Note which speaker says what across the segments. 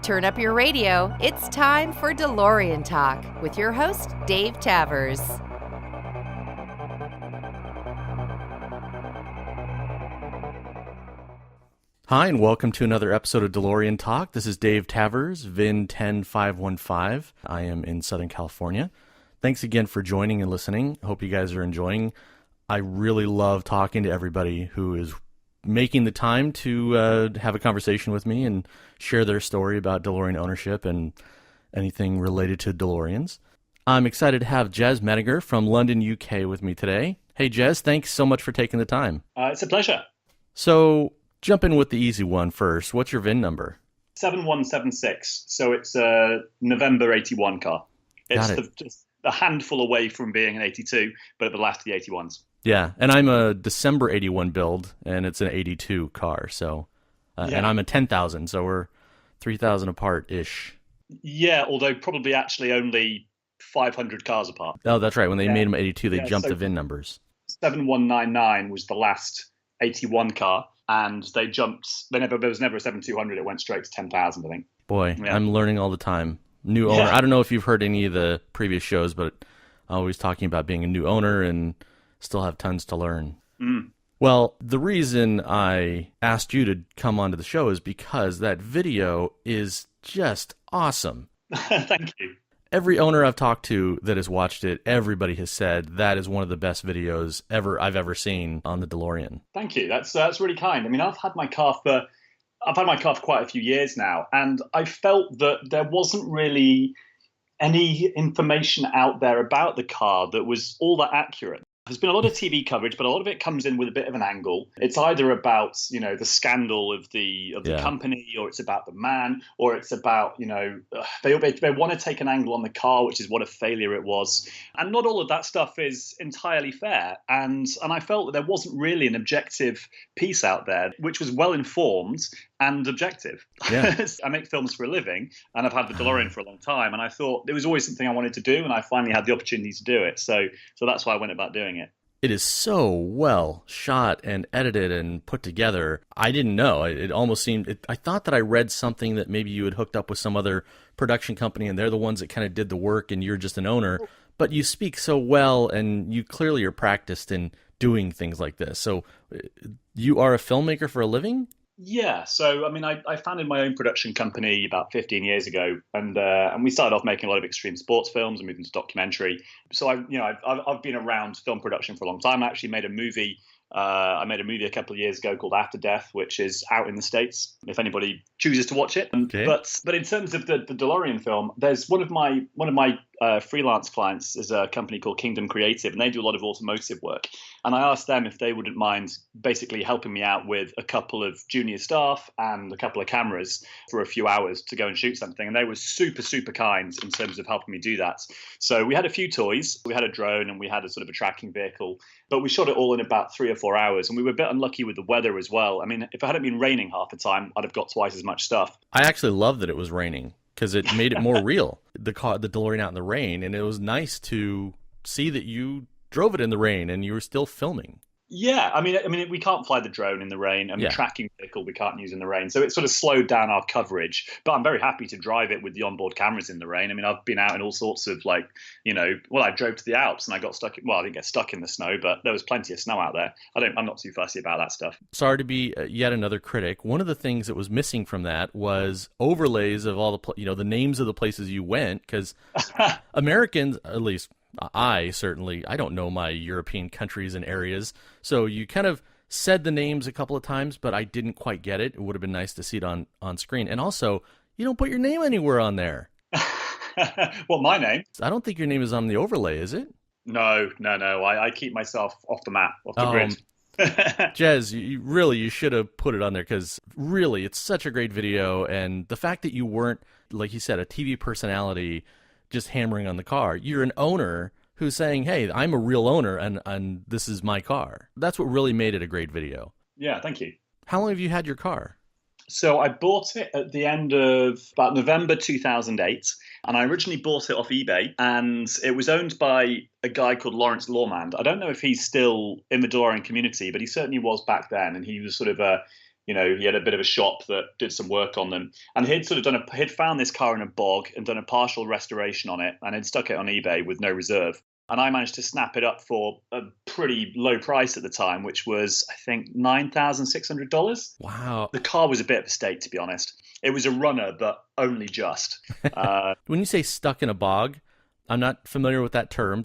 Speaker 1: Turn up your radio. It's time for DeLorean Talk with your host, Dave Tavers.
Speaker 2: Hi, and welcome to another episode of DeLorean Talk. This is Dave Tavers, VIN 10515. I am in Southern California. Thanks again for joining and listening. Hope you guys are enjoying. I really love talking to everybody who is making the time to have a conversation with me and share their story about DeLorean ownership and anything related to DeLoreans. I'm excited to have Jez Medinger from London, UK with me today. Hey, Jez, thanks so much for taking the time.
Speaker 3: It's a pleasure.
Speaker 2: So, jump in with the easy one first. What's your VIN number?
Speaker 3: 7176. So it's a November 81 car. It's just a handful away from being an 82, but the last of the 81s.
Speaker 2: Yeah, and I'm a December 81 build, and it's an 82 car, so, and I'm a 10,000, so we're 3,000 apart-ish.
Speaker 3: Yeah, although probably actually only 500 cars apart.
Speaker 2: Oh, that's right. When they made them 82, they jumped the VIN numbers.
Speaker 3: 7199 was the last 81 car, and they jumped, there was never a 7200, it went straight to 10,000, I think.
Speaker 2: Boy, yeah. I'm learning all the time. New owner. I don't know if you've heard any of the previous shows, but I'm always talking about being a new owner and still have tons to learn. Well, the reason I asked you to come onto the show is because that video is just awesome.
Speaker 3: Thank you.
Speaker 2: Every owner I've talked to that has watched it, everybody has said that is one of the best videos I've ever seen on the DeLorean.
Speaker 3: Thank you. That's really kind. I mean, I've had my car for quite a few years now, and I felt that there wasn't really any information out there about the car that was all that accurate. There's been a lot of TV coverage, but a lot of it comes in with a bit of an angle. It's either about, the scandal of the company, or it's about the man, or it's about, they want to take an angle on the car, which is what a failure it was. And not all of that stuff is entirely fair. And I felt that there wasn't really an objective piece out there, which was well informed and objective. Yeah. I make films for a living, and I've had the DeLorean for a long time, and I thought there was always something I wanted to do, and I finally had the opportunity to do it. So that's why I went about doing it.
Speaker 2: It is so well shot and edited and put together. I didn't know. It almost seemed, I thought that I read something that maybe you had hooked up with some other production company and they're the ones that kind of did the work and you're just an owner. But you speak so well and you clearly are practiced in doing things like this. So you are a filmmaker for a living?
Speaker 3: Yeah, so I mean, I founded my own production company about 15 years ago, and we started off making a lot of extreme sports films and moved into documentary. So I've been around film production for a long time. I actually made a movie. I made a movie a couple of years ago called After Death, which is out in the States if anybody chooses to watch it. Okay. But in terms of the DeLorean film, there's one of my freelance clients is a company called Kingdom Creative, and they do a lot of automotive work. And I asked them if they wouldn't mind basically helping me out with a couple of junior staff and a couple of cameras for a few hours to go and shoot something. And they were super, super kind in terms of helping me do that. So we had a few toys. We had a drone and we had a sort of a tracking vehicle, but we shot it all in about 3 or 4 hours. And we were a bit unlucky with the weather as well. I mean, if it hadn't been raining half the time, I'd have got twice as much stuff.
Speaker 2: I actually love that it was raining because it made it more real. The DeLorean out in the rain, and it was nice to see that you drove it in the rain and you were still filming.
Speaker 3: Yeah, I mean, we can't fly the drone in the rain, and the tracking vehicle we can't use in the rain. So it sort of slowed down our coverage. But I'm very happy to drive it with the onboard cameras in the rain. I mean, I've been out in all sorts of I drove to the Alps and I got stuck. I didn't get stuck in the snow, but there was plenty of snow out there. I'm not too fussy about that stuff.
Speaker 2: Sorry to be yet another critic. One of the things that was missing from that was overlays of all the names of the places you went, because Americans, at least I don't know my European countries and areas. So you kind of said the names a couple of times, but I didn't quite get it. It would have been nice to see it on screen. And also, you don't put your name anywhere on there.
Speaker 3: Well, my name?
Speaker 2: I don't think your name is on the overlay, is it?
Speaker 3: No. I keep myself off the map, off the grid.
Speaker 2: Jez, you should have put it on there, because really, it's such a great video. And the fact that you weren't, like you said, a TV personality just hammering on the car. You're an owner who's saying, hey, I'm a real owner and this is my car. That's what really made it a great video.
Speaker 3: Yeah, thank you.
Speaker 2: How long have you had your car?
Speaker 3: So I bought it at the end of about November 2008, and I originally bought it off eBay, and it was owned by a guy called Lawrence Lawman. I don't know if he's still in the DeLorean community, but he certainly was back then, and he was sort of He had a bit of a shop that did some work on them, and he'd found this car in a bog and done a partial restoration on it, and had stuck it on eBay with no reserve. And I managed to snap it up for a pretty low price at the time, which was, I think, $9,600.
Speaker 2: Wow.
Speaker 3: The car was a bit of a state, to be honest. It was a runner, but only just.
Speaker 2: When you say stuck in a bog, I'm not familiar with that term.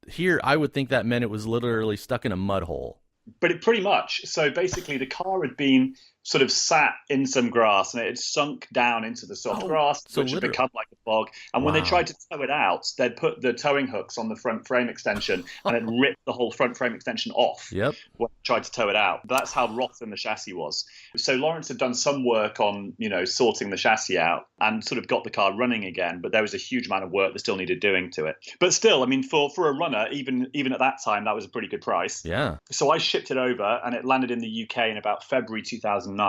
Speaker 2: Here, I would think that meant it was literally stuck in a mud hole.
Speaker 3: But it pretty much. So basically, the car had been sort of sat in some grass, and it had sunk down into the soft grass, which had become like a bog. And when they tried to tow it out, they'd put the towing hooks on the front frame extension, and it ripped the whole front frame extension off.
Speaker 2: Yep.
Speaker 3: When they tried to tow it out. That's how rotten the chassis was. So Lawrence had done some work on, sorting the chassis out and sort of got the car running again. But there was a huge amount of work that still needed doing to it. But still, I mean, for a runner, even at that time, that was a pretty good price.
Speaker 2: Yeah.
Speaker 3: So I shipped it over, and it landed in the UK in about February 2009.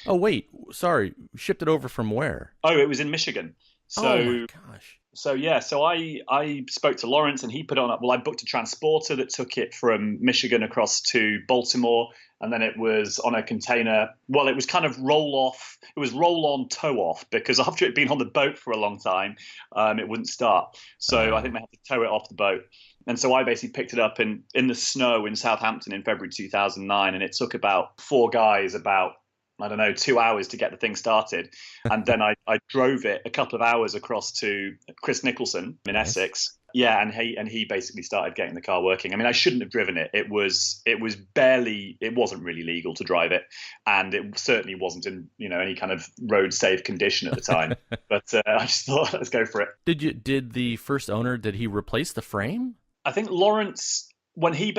Speaker 2: Oh, wait. Sorry. Shipped it over from where?
Speaker 3: Oh, it was in Michigan. So,
Speaker 2: oh, my gosh.
Speaker 3: So I spoke to Lawrence, and he put on, I booked a transporter that took it from Michigan across to Baltimore. And then it was on a container. Well, it was kind of roll off. It was roll on, tow off, because after it'd been on the boat for a long time, it wouldn't start. So I think they had to tow it off the boat. And so I basically picked it up in the snow in Southampton in February 2009. And it took about 4 guys about 2 hours to get the thing started. And then I drove it a couple of hours across to Chris Nicholson in Essex. Yeah, and he basically started getting the car working. I mean, I shouldn't have driven it. It wasn't really legal to drive it, and it certainly wasn't in any kind of road safe condition at the time. But I just thought, let's go for it.
Speaker 2: Did the first owner, did he replace the frame?
Speaker 3: I think Lawrence, when he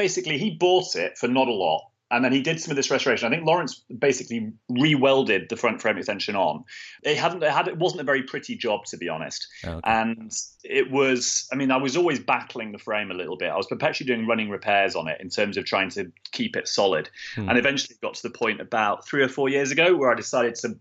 Speaker 3: bought it for not a lot, and then he did some of this restoration. I think Lawrence basically re-welded the front frame extension on. It wasn't a very pretty job, to be honest. Okay. And it was, I mean, I was always battling the frame a little bit. I was perpetually doing running repairs on it in terms of trying to keep it solid. And eventually got to the point about 3 or 4 years ago where I decided to,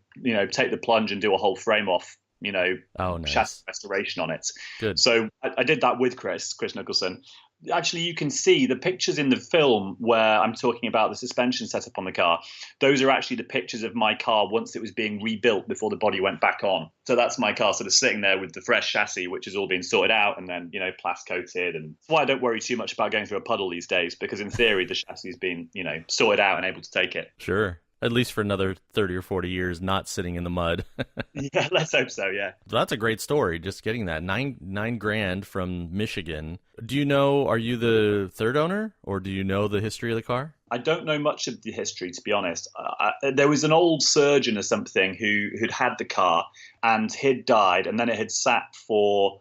Speaker 3: take the plunge and do a whole frame off,
Speaker 2: nice.
Speaker 3: chassis restoration on it.
Speaker 2: Good.
Speaker 3: So I did that with Chris Nicholson. Actually, you can see the pictures in the film where I'm talking about the suspension setup on the car. Those are actually the pictures of my car once it was being rebuilt before the body went back on. So that's my car sort of sitting there with the fresh chassis, which has all been sorted out and then, plast coated. And that's why I don't worry too much about going through a puddle these days, because in theory, the chassis has been, sorted out and able to take it.
Speaker 2: Sure. At least for another 30 or 40 years, not sitting in the mud.
Speaker 3: Yeah, let's hope so, yeah.
Speaker 2: That's a great story, just getting that. Nine grand from Michigan. Do you know, are you the third owner, or do you know the history of the car?
Speaker 3: I don't know much of the history, to be honest. There was an old surgeon or something who'd had the car, and he'd died, and then it had sat for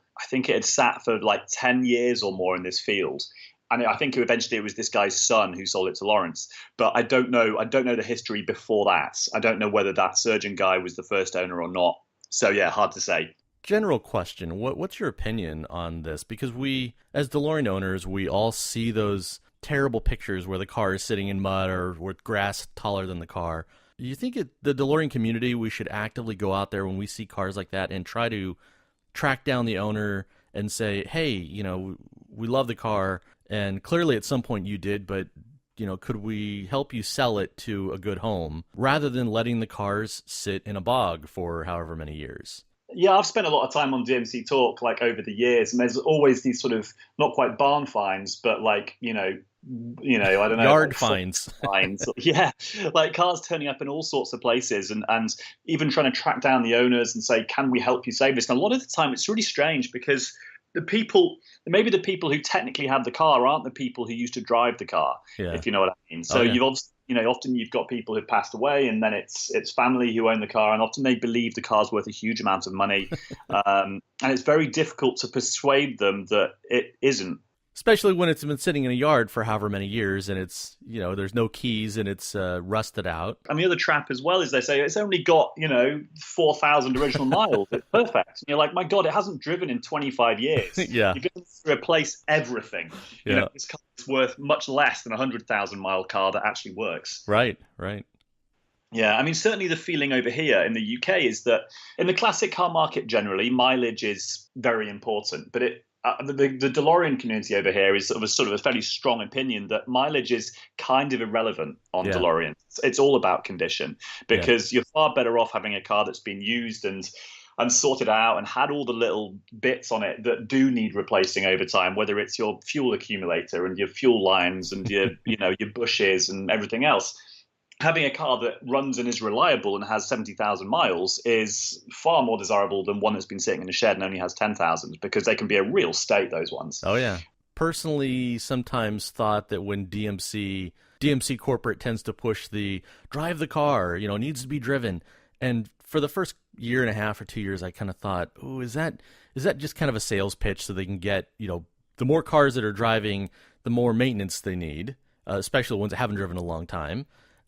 Speaker 3: like 10 years or more in this field. And I think eventually it was this guy's son who sold it to Lawrence. But I don't know the history before that. I don't know whether that surgeon guy was the first owner or not. So yeah, hard to say.
Speaker 2: General question. What's your opinion on this? Because we, as DeLorean owners, we all see those terrible pictures where the car is sitting in mud or with grass taller than the car. Do you think the DeLorean community, we should actively go out there when we see cars like that and try to track down the owner and say, hey, we love the car, and clearly at some point you did, but could we help you sell it to a good home rather than letting the cars sit in a bog for however many years?
Speaker 3: Yeah, I've spent a lot of time on DMC Talk over the years, and there's always these sort of not quite barn finds, but I don't know,
Speaker 2: yard finds.
Speaker 3: Yeah, like cars turning up in all sorts of places, and even trying to track down the owners and say, can we help you save this? And a lot of the time it's really strange because maybe the people who technically have the car aren't the people who used to drive the car, if you know what I mean. So you've obviously, often you've got people who've passed away, and then it's family who own the car, and often they believe the car's worth a huge amount of money, and it's very difficult to persuade them that it isn't.
Speaker 2: Especially when it's been sitting in a yard for however many years, and it's, there's no keys and it's rusted out. And
Speaker 3: the other trap as well is they say it's only got, 4,000 original miles. It's perfect. And you're like, my God, it hasn't driven in 25 years.
Speaker 2: Yeah.
Speaker 3: You're going to replace everything. This car is worth much less than a 100,000 mile car that actually works.
Speaker 2: Right.
Speaker 3: Yeah, certainly the feeling over here in the UK is that in the classic car market generally, mileage is very important, but the DeLorean community over here is sort of a fairly strong opinion that mileage is kind of irrelevant on DeLorean. It's all about condition, because you're far better off having a car that's been used and sorted out and had all the little bits on it that do need replacing over time, whether it's your fuel accumulator and your fuel lines and your your bushes and everything else. Having a car that runs and is reliable and has 70,000 miles is far more desirable than one that's been sitting in a shed and only has 10,000, because they can be a real state, those ones.
Speaker 2: Oh, yeah. Personally, sometimes thought that when DMC corporate tends to push the drive the car, needs to be driven. And for the first year and a half or 2 years, I kind of thought, oh, is that just kind of a sales pitch so they can get, the more cars that are driving, the more maintenance they need, especially the ones that haven't driven in a long time.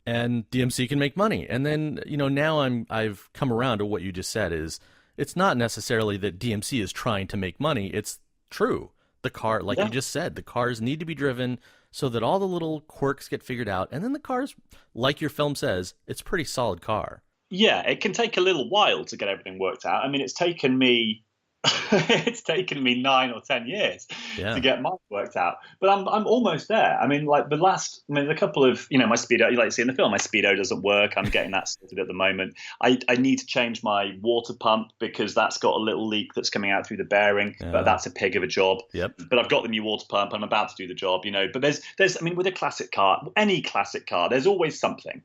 Speaker 2: And DMC can make money. And then, now I've come around to what you just said is it's not necessarily that DMC is trying to make money. It's true. The car, like you just said, the cars need to be driven so that all the little quirks get figured out. And then the cars, like your film says, it's a pretty solid car.
Speaker 3: Yeah, it can take a little while to get everything worked out. I mean, it's taken me 9 or 10 years to get mine worked out, but I'm almost there. I mean, like a couple of, my Speedo, you like to see in the film, my Speedo doesn't work. I'm getting that sorted at the moment. I need to change my water pump because that's got a little leak that's coming out through the bearing, but that's a pig of a job.
Speaker 2: Yep.
Speaker 3: But I've got the new water pump and I'm about to do the job, but there's, I mean, with a classic car, any classic car, there's always something,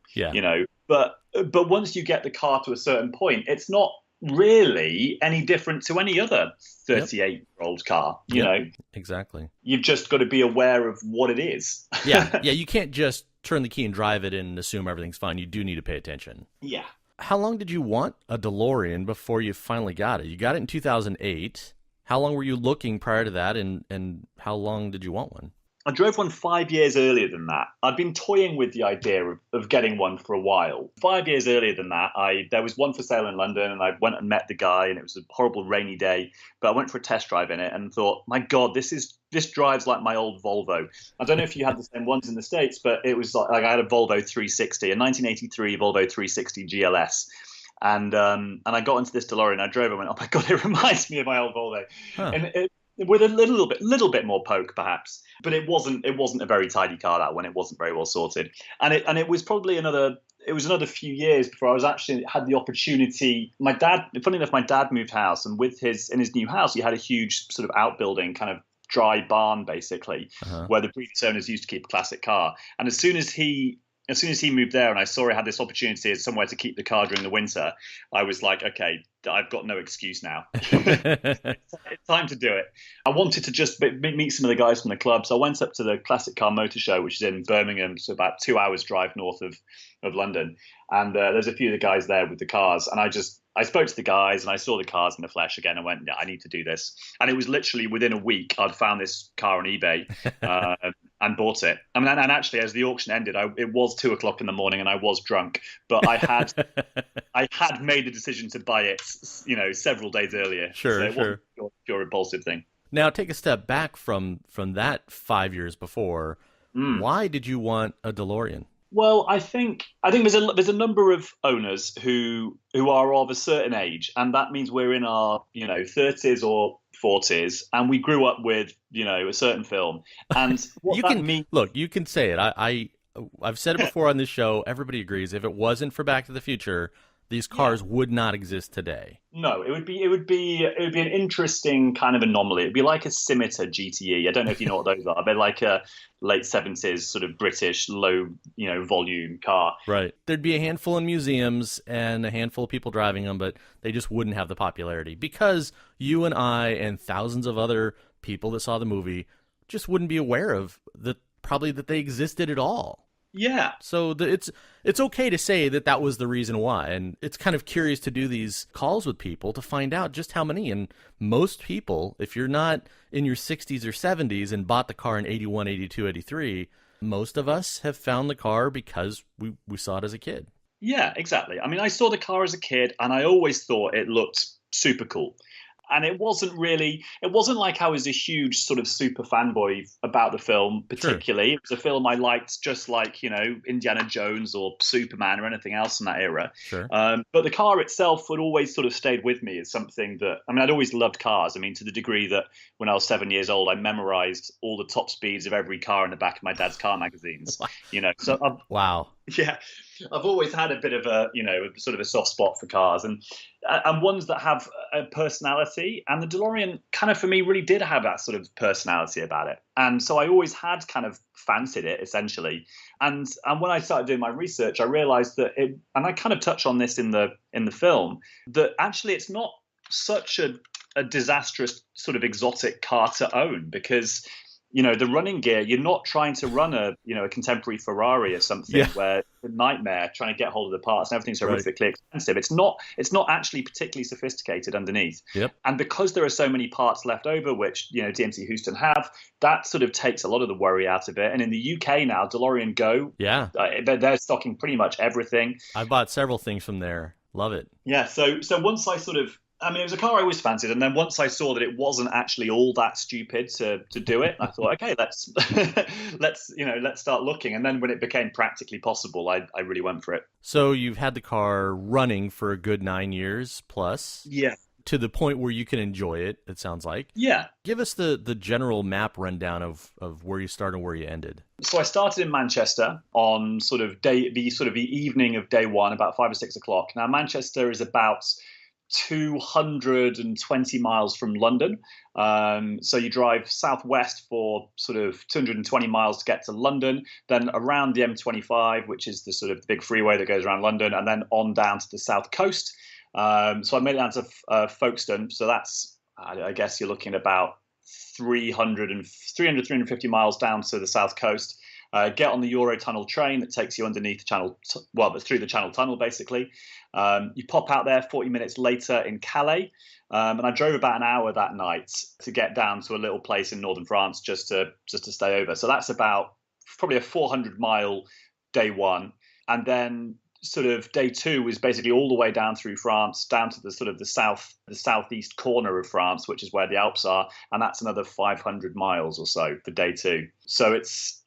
Speaker 3: but once you get the car to a certain point, it's not really any different to any other 38-year-old car, you know.
Speaker 2: Exactly.
Speaker 3: You've just got to be aware of what it is.
Speaker 2: Yeah, you can't just turn the key and drive it and assume everything's fine. You do need to pay attention.
Speaker 3: Yeah.
Speaker 2: How long did you want a DeLorean before you finally got it? You got it in 2008. How long were you looking prior to that, and how long did you want one?
Speaker 3: I drove one 5 years earlier than that. I'd been toying with the idea of getting one for a while. 5 years earlier than that, there was one for sale in London, and I went and met the guy, and it was a horrible rainy day. But I went for a test drive in it and thought, my God, this drives like my old Volvo. I don't know if you had the same ones in the States, but it was like I had a Volvo 360, a 1983 Volvo 360 GLS. And I got into this DeLorean, I drove and went, oh my God, it reminds me of my old Volvo. Huh. And with a little bit more poke, perhaps, but it wasn't a very tidy car, that one. It wasn't very well sorted, and it was probably another few years before I was actually had the opportunity. My dad, funny enough, my dad moved house, and in his new house, he had a huge sort of outbuilding, kind of dry barn, basically, where the previous owners used to keep a classic car. And as soon as he moved there and I saw he had this opportunity as somewhere to keep the car during the winter, I was like, okay, I've got no excuse now. It's time to do it. I wanted to just meet some of the guys from the club. So I went up to the Classic Car Motor Show, which is in Birmingham, so about 2 hours drive north of London. And there's a few of the guys there with the cars. And I spoke to the guys and I saw the cars in the flesh again. I went, yeah, I need to do this. And it was literally within a week, I'd found this car on eBay and bought it. I mean, and actually, as the auction ended, it was 2:00 in the morning and I was drunk, but I had made the decision to buy it, several days earlier.
Speaker 2: Sure,
Speaker 3: so it wasn't a pure impulsive thing.
Speaker 2: Now, take a step back from that 5 years before. Why did you want a DeLorean?
Speaker 3: Well, I think there's a number of owners who are of a certain age, and that means we're in our 30s or 40s, and we grew up with a certain film. And what
Speaker 2: you can say it. I've said it before on this show. Everybody agrees. If it wasn't for Back to the Future, these cars would not exist today. No,
Speaker 3: it would be an interesting kind of anomaly. It'd be like a Scimitar GTE. I don't know if you know what those are. They're like a late 70s sort of British low, volume car.
Speaker 2: Right. There'd be a handful in museums and a handful of people driving them, but they just wouldn't have the popularity because you and I and thousands of other people that saw the movie just wouldn't be aware of that they existed at all.
Speaker 3: Yeah.
Speaker 2: So it's okay to say that was the reason why. And it's kind of curious to do these calls with people to find out just how many. And most people, if you're not in your 60s or 70s and bought the car in 81, 82, 83, most of us have found the car because we saw it as a kid.
Speaker 3: Yeah, exactly. I mean, I saw the car as a kid and I always thought it looked super cool. And it wasn't like I was a huge sort of super fanboy about the film particularly.
Speaker 2: Sure.
Speaker 3: It was a film I liked just like, Indiana Jones or Superman or anything else in that era.
Speaker 2: Sure.
Speaker 3: But the car itself had always sort of stayed with me as something that, I mean, I'd always loved cars. I mean, to the degree that when I was 7 years old, I memorized all the top speeds of every car in the back of my dad's car magazines, So
Speaker 2: Wow.
Speaker 3: yeah, I've always had a bit of a, sort of a soft spot for cars and ones that have a personality. And the DeLorean kind of, for me, really did have that sort of personality about it. And so I always had kind of fancied it, essentially. And when I started doing my research, I realized that and I kind of touch on this in the film, that actually it's not such a disastrous sort of exotic car to own, because the running gear, you're not trying to run a contemporary Ferrari or something where it's a nightmare trying to get hold of the parts and everything's horrifically expensive. It's not actually particularly sophisticated underneath.
Speaker 2: Yep.
Speaker 3: And because there are so many parts left over, which, DMC Houston have, that sort of takes a lot of the worry out of it. And in the UK now, DeLorean Go, they're stocking pretty much everything.
Speaker 2: I bought several things from there. Love it.
Speaker 3: Yeah. So once it was a car I always fancied, and then once I saw that it wasn't actually all that stupid to do it, I thought, okay, let's let's start looking. And then when it became practically possible, I really went for it.
Speaker 2: So you've had the car running for a good 9 years plus.
Speaker 3: Yeah.
Speaker 2: To the point where you can enjoy it, it sounds like.
Speaker 3: Yeah.
Speaker 2: Give us the general map rundown of where you started and where you ended.
Speaker 3: So I started in Manchester on the evening of day one, about 5 or 6 o'clock. Now, Manchester is about 220 miles from London. So you drive southwest for sort of 220 miles to get to London, then around the M25, which is the sort of big freeway that goes around London, and then on down to the south coast. So I made it down to Folkestone. So that's, I guess you're looking at about 350 miles down to the south coast. Get on the Eurotunnel train that takes you underneath the channel, through the Channel Tunnel, basically. You pop out there 40 minutes later in Calais. And I drove about an hour that night to get down to a little place in northern France just to stay over. So that's about probably a 400-mile day one. And then sort of day two was basically all the way down through France, down to the sort of the southeast corner of France, which is where the Alps are, and that's another 500 miles or so for day two. So it's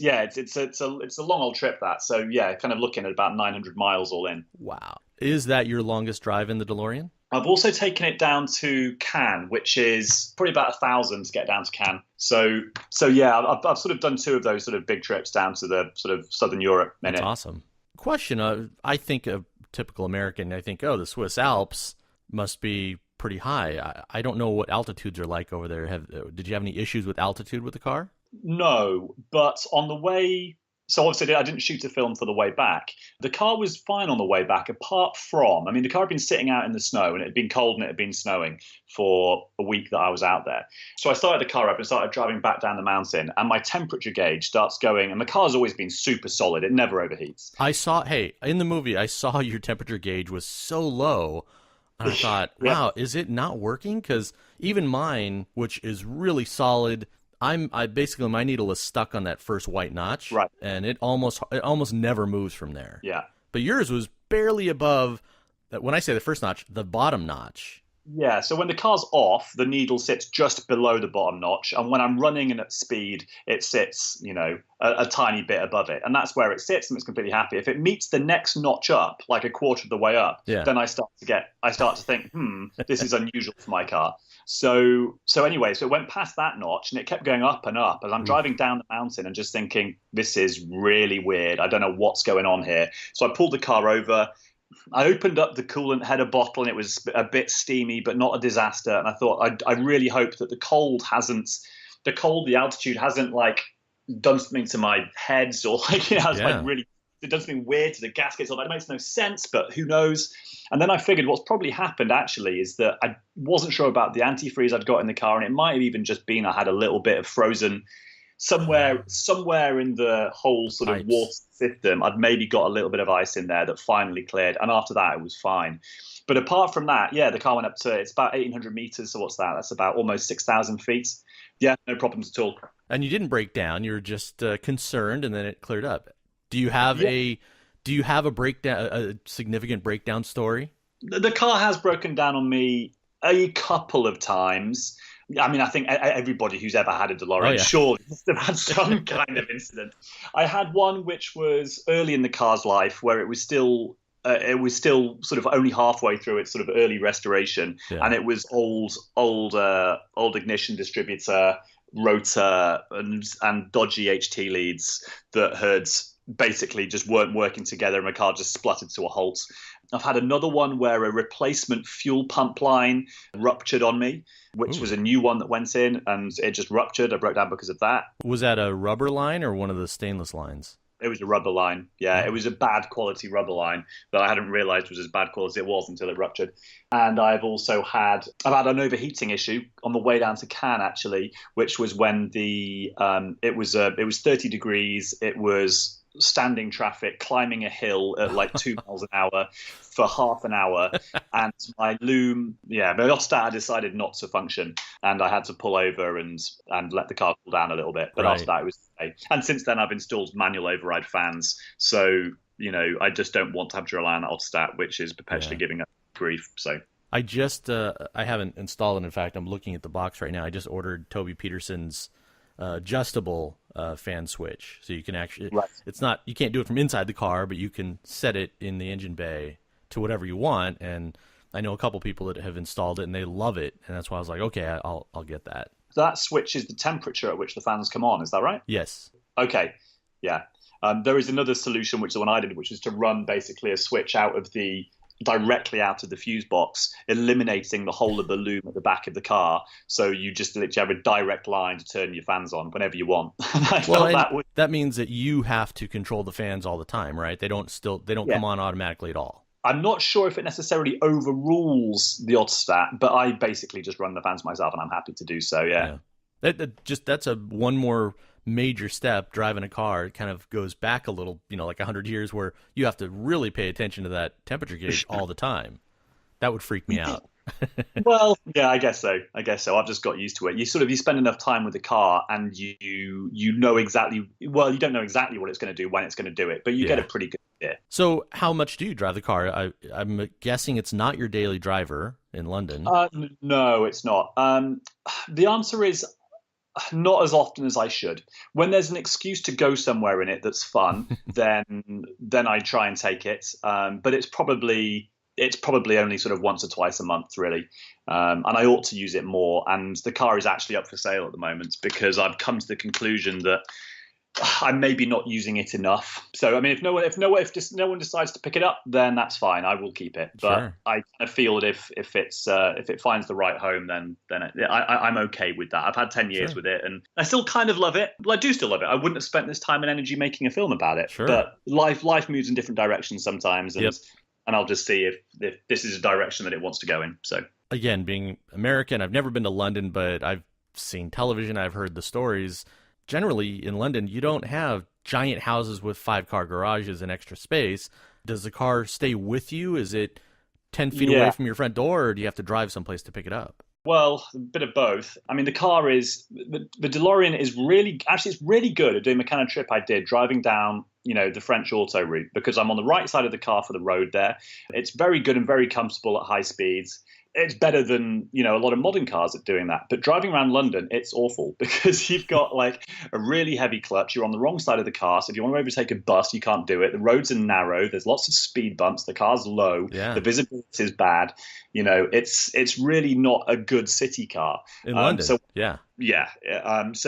Speaker 3: a long old trip, that. So yeah, kind of looking at about 900 miles all in.
Speaker 2: Wow. Is that your longest drive in the DeLorean?
Speaker 3: I've also taken it down to Cannes, which is probably about 1,000 to get down to Cannes. So yeah, I've sort of done two of those sort of big trips down to the sort of Southern Europe.
Speaker 2: That's awesome. Question, I think of typical American, I think, the Swiss Alps must be pretty high. I don't know what altitudes are like over there. Did you have any issues with altitude with the car?
Speaker 3: No, but on the way, so obviously I didn't shoot a film for the way back. The car was fine on the way back, apart from, the car had been sitting out in the snow and it had been cold and it had been snowing for a week that I was out there. So I started the car up and started driving back down the mountain, and my temperature gauge starts going, and the car's always been super solid. It never overheats.
Speaker 2: In the movie, I saw your temperature gauge was so low. And I thought, wow, is it not working? Because even mine, which is really solid, I basically, my needle is stuck on that first white notch,
Speaker 3: right?
Speaker 2: And it almost never moves from there.
Speaker 3: Yeah.
Speaker 2: But yours was barely above. When I say the first notch, the bottom notch.
Speaker 3: Yeah. So when the car's off, the needle sits just below the bottom notch, and when I'm running and at speed, it sits, a tiny bit above it, and that's where it sits, and it's completely happy. If it meets the next notch up, like a quarter of the way up, then I start to think, this is unusual for my car. So anyway, so it went past that notch and it kept going up and up as I'm driving down the mountain and just thinking, this is really weird. I don't know what's going on here. So I pulled the car over. I opened up the coolant header bottle and it was a bit steamy, but not a disaster. And I thought, I really hope that the altitude hasn't like done something to my heads or like really, it does something weird to the gaskets. Or that makes no sense, but who knows? And then I figured what's probably happened actually is that I wasn't sure about the antifreeze I'd got in the car, and it might have even just been I had a little bit of frozen somewhere in the whole sort of water system. I'd maybe got a little bit of ice in there that finally cleared, and after that it was fine. But apart from that, the car went up to, it's about 1,800 meters. So what's that? That's about almost 6,000 feet. Yeah, no problems at all.
Speaker 2: And you didn't break down. You were just concerned, and then it cleared up. Do you have a breakdown, a significant breakdown story?
Speaker 3: The car has broken down on me A couple of times. I mean, I think everybody who's ever had a DeLorean surely must have had some kind of incident. I had one which was early in the car's life, where it was still sort of only halfway through its sort of early restoration, and it was old ignition distributor, rotor, and dodgy HT leads that had basically just weren't working together, and my car just spluttered to a halt. I've had another one where a replacement fuel pump line ruptured on me, which was a new one that went in, and it just ruptured. I broke down because of that.
Speaker 2: Was that a rubber line or one of the stainless lines?
Speaker 3: It was a rubber line. Yeah, it was a bad quality rubber line that I hadn't realized was as bad quality as it was until it ruptured. And I've had an overheating issue on the way down to Cannes, actually, which was when it was 30 degrees. It was standing traffic, climbing a hill at like 2 miles an hour for half an hour, and my rheostat decided not to function, and I had to pull over and let the car cool down a little bit. But after that, it was okay. And since then, I've installed manual override fans, so I just don't want to have to rely on that rheostat, which is perpetually giving us grief. So
Speaker 2: I just I haven't installed it. In fact, I'm looking at the box right now. I just ordered Toby Peterson's adjustable fan switch, so you can actually it's not, you can't do it from inside the car, but you can set it in the engine bay to whatever you want. And I know a couple people that have installed it and they love it, and that's why I was like, okay, I'll get that.
Speaker 3: That switches the temperature at which the fans come on, is that right?
Speaker 2: Yes.
Speaker 3: Okay. Yeah. There is another solution, which is the one I did, which is to run basically a switch directly out of the fuse box, eliminating the whole of the loom at the back of the car. So you just literally have a direct line to turn your fans on whenever you want.
Speaker 2: That means that you have to control the fans all the time, right? They don't come on automatically at all.
Speaker 3: I'm not sure if it necessarily overrules the rheostat, but I basically just run the fans myself, and I'm happy to do so. Yeah.
Speaker 2: That's a one more major step driving a car. It kind of goes back a little, like 100 years, where you have to really pay attention to that temperature gauge all the time. That would freak me out.
Speaker 3: Well, yeah, I guess so. I've just got used to it. You spend enough time with the car, and you know exactly. Well, you don't know exactly what it's going to do when it's going to do it, but you get a pretty good idea.
Speaker 2: So, how much do you drive the car? I'm guessing it's not your daily driver in London.
Speaker 3: No, it's not. The answer is not as often as I should. When there's an excuse to go somewhere in it that's fun, then I try and take it. But it's probably only sort of once or twice a month, really. And I ought to use it more. And the car is actually up for sale at the moment, because I've come to the conclusion that I'm maybe not using it enough. So, I mean, if no one decides to pick it up, then that's fine. I will keep it. But
Speaker 2: sure.
Speaker 3: I kind of feel that if it finds the right home, then I'm okay with that. I've had 10 years with it, and I still kind of love it. Well, I do still love it. I wouldn't have spent this time and energy making a film about it.
Speaker 2: Sure.
Speaker 3: But life moves in different directions sometimes, and I'll just see if this is a direction that it wants to go in. So
Speaker 2: again, being American, I've never been to London, but I've seen television. I've heard the stories. Generally, in London, you don't have giant houses with 5-car garages and extra space. Does the car stay with you? Is it 10 feet away from your front door, or do you have to drive someplace to pick it up?
Speaker 3: Well, a bit of both. I mean, the car is the DeLorean is it's really good at doing the kind of trip I did, driving down the French auto route, because I'm on the right side of the car for the road there. It's very good and very comfortable at high speeds. It's better than, a lot of modern cars at doing that. But driving around London, it's awful, because you've got like a really heavy clutch. You're on the wrong side of the car. So if you want to overtake a bus, you can't do it. The roads are narrow. There's lots of speed bumps. The car's low.
Speaker 2: Yeah.
Speaker 3: The visibility is bad. It's really not a good city car.
Speaker 2: In London,
Speaker 3: so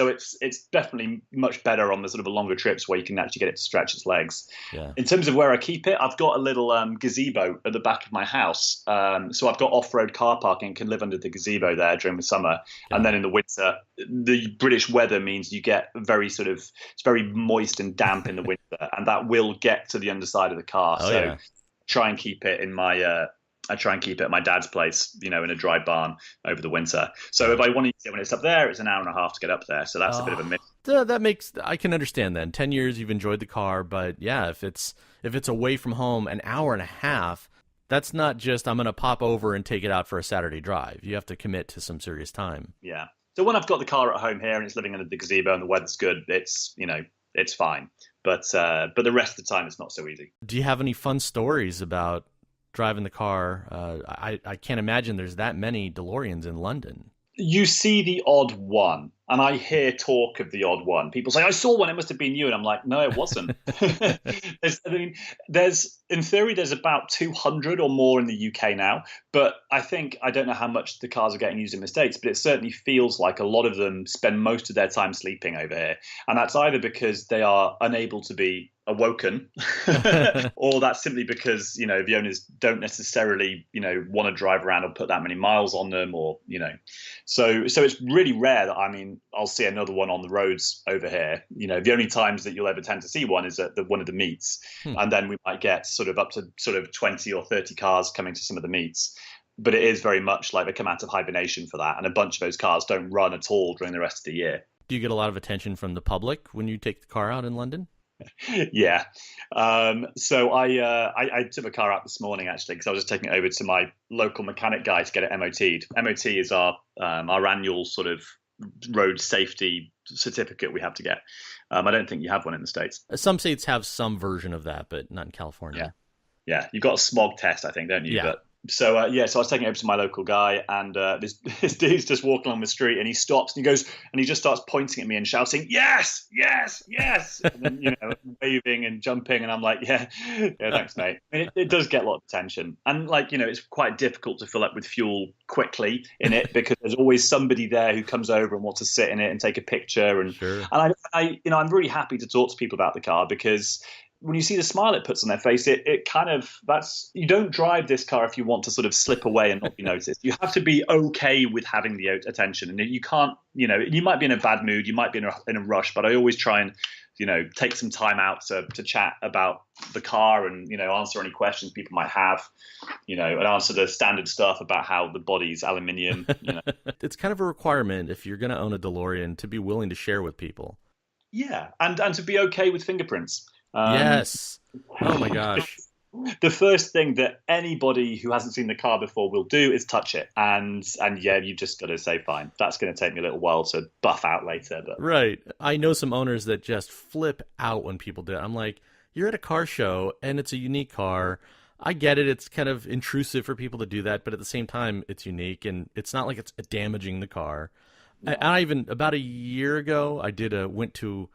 Speaker 3: it's definitely much better on the sort of longer trips where you can actually get it to stretch its legs.
Speaker 2: Yeah.
Speaker 3: In terms of where I keep it, I've got a little gazebo at the back of my house. So I've got off-road car parking, can live under the gazebo there during the summer. Yeah. And then in the winter, the British weather means you get it's very moist and damp in the winter, and that will get to the underside of the car. Try and keep it in my I try and keep it at my dad's place, in a dry barn over the winter. So if I want to use it when it's up there, it's an hour and a half to get up there. So that's a bit of a miss.
Speaker 2: I can understand then. 10 years you've enjoyed the car, but yeah, if it's away from home an hour and a half, that's not just I'm going to pop over and take it out for a Saturday drive. You have to commit to some serious time.
Speaker 3: Yeah. So when I've got the car at home here and it's living under the gazebo and the weather's good, it's fine. But the rest of the time it's not so easy.
Speaker 2: Do you have any fun stories about driving the car. I can't imagine there's that many DeLoreans in London.
Speaker 3: You see the odd one, and I hear talk of the odd one. People say, "I saw one; it must have been you." And I'm like, "No, it wasn't." In theory, there's about 200 or more in the UK now. But I don't know how much the cars are getting used in the States, but it certainly feels like a lot of them spend most of their time sleeping over here, and that's either because they are unable to be awoken, or that's simply because the owners don't necessarily want to drive around or put that many miles on them, or so it's really rare that I'll see another one on the roads over here. The only times that you'll ever tend to see one is at one of the meets, and then we might get sort of up to sort of 20 or 30 cars coming to some of the meets. But it is very much like they come out of hibernation for that, and a bunch of those cars don't run at all during the rest of the year.
Speaker 2: Do you get a lot of attention from the public when you take the car out in London?
Speaker 3: Yeah. So I took the car out this morning, actually, because I was just taking it over to my local mechanic guy to get it MOT'd. MOT is our annual sort of road safety certificate we have to get. I don't think you have one in the States.
Speaker 2: Some states have some version of that, but not in California.
Speaker 3: Yeah. You've got a smog test, I think, don't you?
Speaker 2: Yeah.
Speaker 3: So I was taking it over to my local guy, and this dude's just walking along the street, and he stops and he just starts pointing at me and shouting, "Yes, yes, yes!" And then waving and jumping, and I'm like, yeah, thanks, mate. I mean, it does get a lot of attention, and it's quite difficult to fill up with fuel quickly in it because there's always somebody there who comes over and wants to sit in it and take a picture, and
Speaker 2: sure.
Speaker 3: And I'm really happy to talk to people about the car because when you see the smile it puts on their face, you don't drive this car if you want to sort of slip away and not be noticed. You have to be okay with having the attention, and you can't, you might be in a bad mood, you might be in a rush, but I always try and, take some time out to chat about the car and, answer any questions people might have, and answer the standard stuff about how the body's aluminium.
Speaker 2: It's kind of a requirement if you're going to own a DeLorean to be willing to share with people.
Speaker 3: Yeah, and to be okay with fingerprints.
Speaker 2: Yes. Oh my gosh.
Speaker 3: The first thing that anybody who hasn't seen the car before will do is touch it, and yeah, you just got to say, fine, that's going to take me a little while to buff out later. But
Speaker 2: right, I know some owners that just flip out when people do it. I'm like, you're at a car show and it's a unique car. I get it. It's kind of intrusive for people to do that, but at the same time, it's unique and it's not like it's damaging the car. No. I even about a year ago, I went to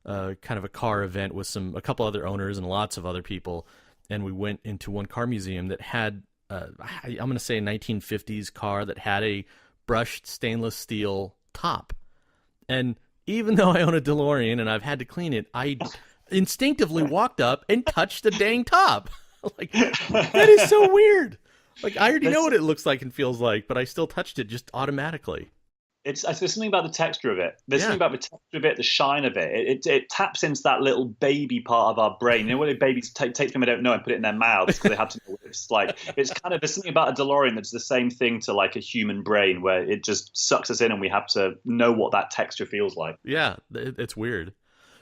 Speaker 2: kind of a car event with a couple other owners and lots of other people, and we went into one car museum that had I'm going to say a 1950s car that had a brushed stainless steel top. And even though I own a DeLorean and I've had to clean it, I instinctively walked up and touched the dang top. Like, that is so weird. Like, I already know what it looks like and feels like, but I still touched it just automatically.
Speaker 3: There's something about the texture of it. There's something about the texture of it, the shine of it. It taps into that little baby part of our brain. You know, when babies take them, I don't know, and put it in their mouths because they have to know what it's like. It's kind of, there's something about a DeLorean that's the same thing to like a human brain, where it just sucks us in and we have to know what that texture feels like.
Speaker 2: Yeah, it's weird.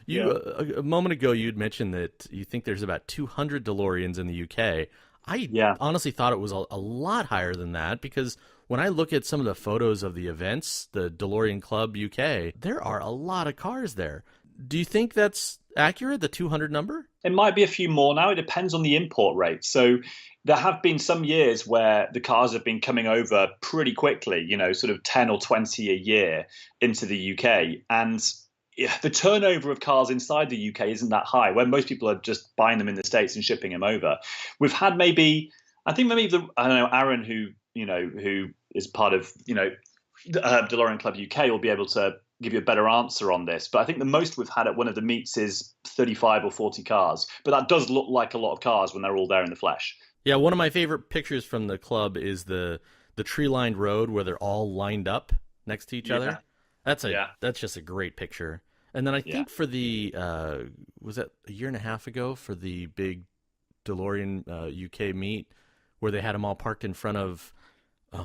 Speaker 2: A moment ago, you'd mentioned that you think there's about 200 DeLoreans in the UK. I honestly thought it was a lot higher than that, because when I look at some of the photos of the events, the DeLorean Club UK, there are a lot of cars there. Do you think that's accurate, the 200 number?
Speaker 3: It might be a few more now. It depends on the import rate. So there have been some years where the cars have been coming over pretty quickly, you know, sort of 10 or 20 a year into the UK. And the turnover of cars inside the UK isn't that high, where most people are just buying them in the States and shipping them over. We've had Aaron, who is part of, DeLorean Club UK, will be able to give you a better answer on this. But I think the most we've had at one of the meets is 35 or 40 cars. But that does look like a lot of cars when they're all there in the flesh.
Speaker 2: Yeah, one of my favorite pictures from the club is the tree-lined road where they're all lined up next to each other. That's just a great picture. And then I think for the, was that a year and a half ago, for the big DeLorean UK meet, where they had them all parked in front of,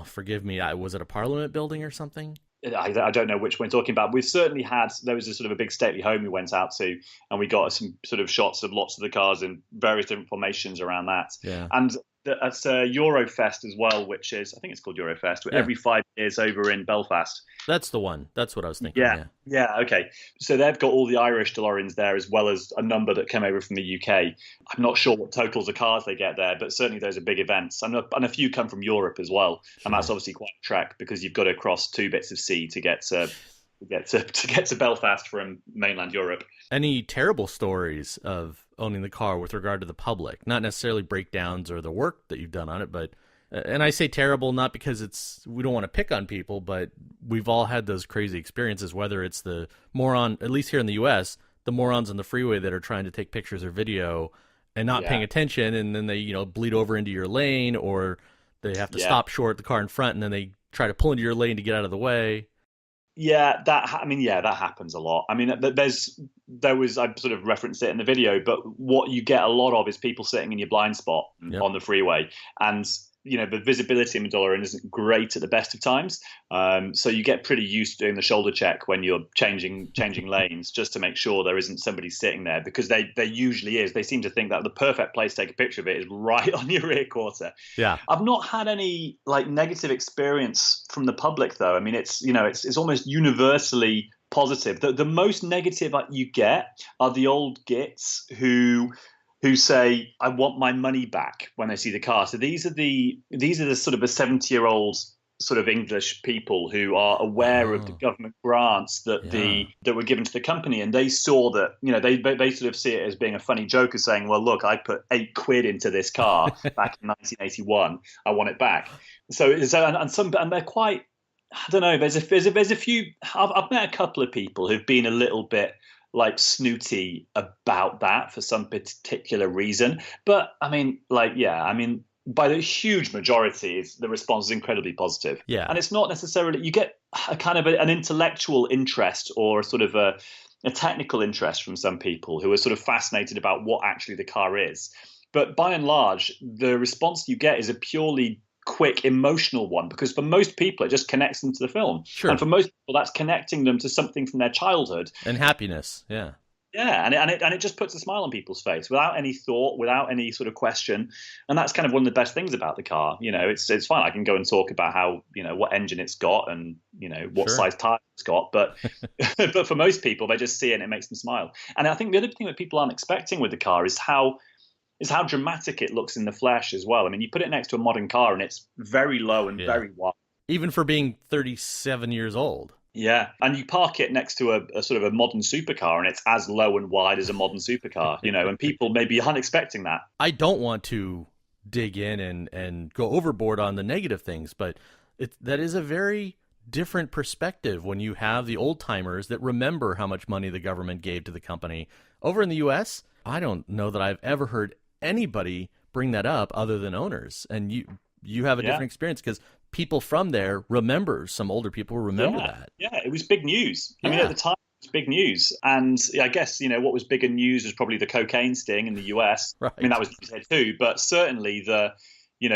Speaker 2: forgive me, was it a Parliament building or something?
Speaker 3: I don't know which one we're talking about. We've certainly there was a sort of a big stately home we went out to, and we got some sort of shots of lots of the cars in various different formations around that.
Speaker 2: Yeah.
Speaker 3: And That's Eurofest as well, which is, I think it's called Eurofest,
Speaker 2: Yeah.
Speaker 3: every 5 years over in Belfast.
Speaker 2: That's the one. That's what I was thinking.
Speaker 3: Yeah, okay. So they've got all the Irish DeLoreans there, as well as a number that came over from the UK. I'm not sure what totals of cars they get there, but certainly those are big events. And a few come from Europe as well.
Speaker 2: Sure.
Speaker 3: And that's obviously quite a trek because you've got to cross 2 bits of sea to get to Belfast from mainland Europe.
Speaker 2: Any terrible stories of owning the car with regard to the public? Not necessarily breakdowns or the work that you've done on it, but and I say terrible not because we don't want to pick on people, but we've all had those crazy experiences, whether it's the moron, at least here in the US, the morons on the freeway that are trying to take pictures or video and not paying attention, and then they, bleed over into your lane, or they have to stop short the car in front, and then they try to pull into your lane to get out of the way.
Speaker 3: Yeah, that happens a lot. I mean, I sort of referenced it in the video, but what you get a lot of is people sitting in your blind spot on the freeway, and the visibility in the DeLorean isn't great at the best of times. So you get pretty used to doing the shoulder check when you're changing lanes, just to make sure there isn't somebody sitting there, because there usually is. They seem to think that the perfect place to take a picture of it is right on your rear quarter.
Speaker 2: Yeah.
Speaker 3: I've not had any negative experience from the public though. I mean, it's almost universally positive. The most negative you get are the old gits who say, I want my money back when they see the car. So these are the sort of a 70-year-old sort of English people who are aware of the government grants that were given to the company, and they saw that, they sort of see it as being a funny joke, of saying, well, look, I put £8 into this car back in 1981. I want it back. So they're quite, I don't know. There's a few. I've met a couple of people who've been a little bit snooty about that for some particular reason. But I mean, by the huge majority, the response is incredibly positive.
Speaker 2: Yeah.
Speaker 3: And it's not necessarily, you get a kind of an intellectual interest or sort of a technical interest from some people who are sort of fascinated about what actually the car is. But by and large, the response you get is a purely quick emotional one, because for most people it just connects them to the film.
Speaker 2: Sure.
Speaker 3: And for most people that's connecting them to something from their childhood
Speaker 2: and happiness.
Speaker 3: And it just puts a smile on people's face without any thought, without any sort of question. And that's kind of one of the best things about the car. It's fine. I can go and talk about how, what engine it's got and, what size tire it's got. But but for most people, they just see it and it makes them smile. And I think the other thing that people aren't expecting with the car is how dramatic it looks in the flesh as well. I mean, you put it next to a modern car and it's very low and very wide.
Speaker 2: Even for being 37 years old.
Speaker 3: Yeah, and you park it next to a sort of a modern supercar and it's as low and wide as a modern supercar, and people maybe aren't expecting that.
Speaker 2: I don't want to dig in and go overboard on the negative things, but that is a very different perspective when you have the old timers that remember how much money the government gave to the company. Over in the US, I don't know that I've ever heard anybody bring that up other than owners. And you have a different experience because people from there some older people remember that.
Speaker 3: Yeah, it was big news. I mean, at the time, it was big news. And I guess, what was bigger news was probably the cocaine sting in the US.
Speaker 2: Right.
Speaker 3: I mean, that was news here too. But certainly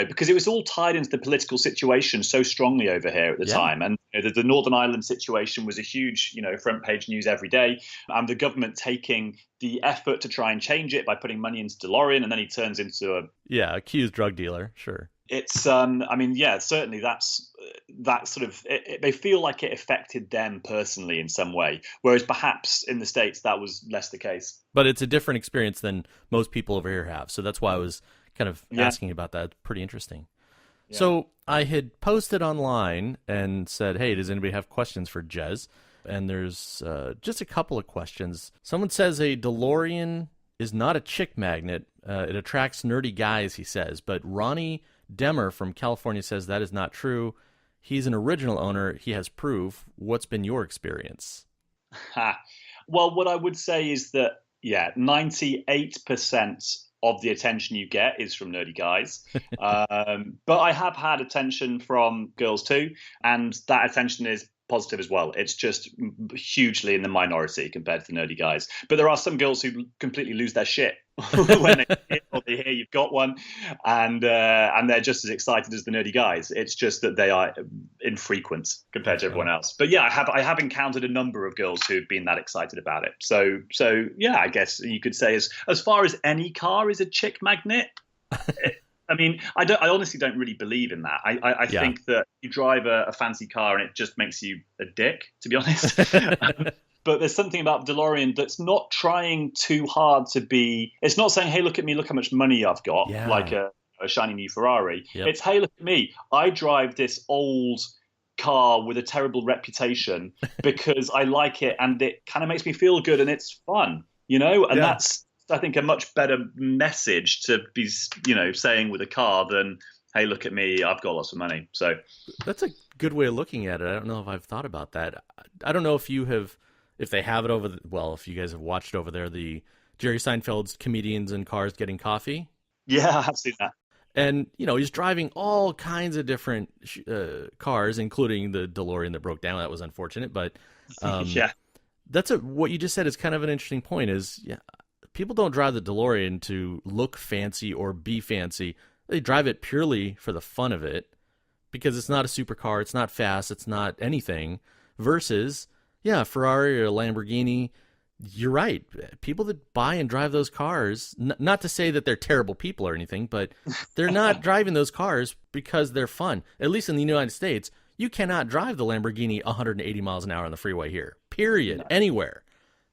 Speaker 3: because it was all tied into the political situation so strongly over here at the time. And the Northern Ireland situation was a huge, front page news every day. And the government taking the effort to try and change it by putting money into DeLorean, and then he turns into
Speaker 2: accused drug dealer. Sure.
Speaker 3: It's certainly that sort of they feel like it affected them personally in some way, whereas perhaps in the States that was less the case.
Speaker 2: But it's a different experience than most people over here have. So that's why I was kind of asking about that. It's pretty interesting. Yeah. So I had posted online and said, hey, does anybody have questions for Jez? And there's just a couple of questions. Someone says a DeLorean is not a chick magnet. It attracts nerdy guys, he says. But Ronnie Demmer from California says that is not true. He's an original owner. He has proof. What's been your experience?
Speaker 3: Well, what I would say is that, 98% of the attention you get is from nerdy guys. But I have had attention from girls too. And that attention is positive as well. It's just hugely in the minority compared to the nerdy guys. But there are some girls who completely lose their shit when they hear you've got one, and they're just as excited as the nerdy guys. It's just that they are infrequent compared to everyone else. But I have encountered a number of girls who've been that excited about it. So I guess you could say as far as any car is a chick magnet, I mean, I honestly don't really believe in that. I
Speaker 2: Yeah.
Speaker 3: think that you drive a fancy car and it just makes you a dick, to be honest. But there's something about DeLorean that's not trying too hard to be. It's not saying, "Hey, look at me, look how much money I've got,"
Speaker 2: Yeah.
Speaker 3: like a shiny new Ferrari.
Speaker 2: Yep.
Speaker 3: It's, "Hey, look at me, I drive this old car with a terrible reputation because I like it and it kind of makes me feel good and it's fun, you know." And that's, I think, a much better message to be, saying with a car than, "Hey, look at me, I've got lots of money." So
Speaker 2: that's a good way of looking at it. I don't know if I've thought about that. I don't know if they have it over, if you guys have watched over there, the Jerry Seinfeld's Comedians in Cars Getting Coffee.
Speaker 3: Yeah, I've seen that.
Speaker 2: And, he's driving all kinds of different cars, including the DeLorean that broke down. That was unfortunate. But
Speaker 3: yeah,
Speaker 2: what you just said is kind of an interesting point is, people don't drive the DeLorean to look fancy or be fancy. They drive it purely for the fun of it because it's not a supercar. It's not fast. It's not anything versus, Ferrari or a Lamborghini. You're right. People that buy and drive those cars, not to say that they're terrible people or anything, but they're not driving those cars because they're fun. At least in the United States, you cannot drive the Lamborghini 180 miles an hour on the freeway here, period, anywhere.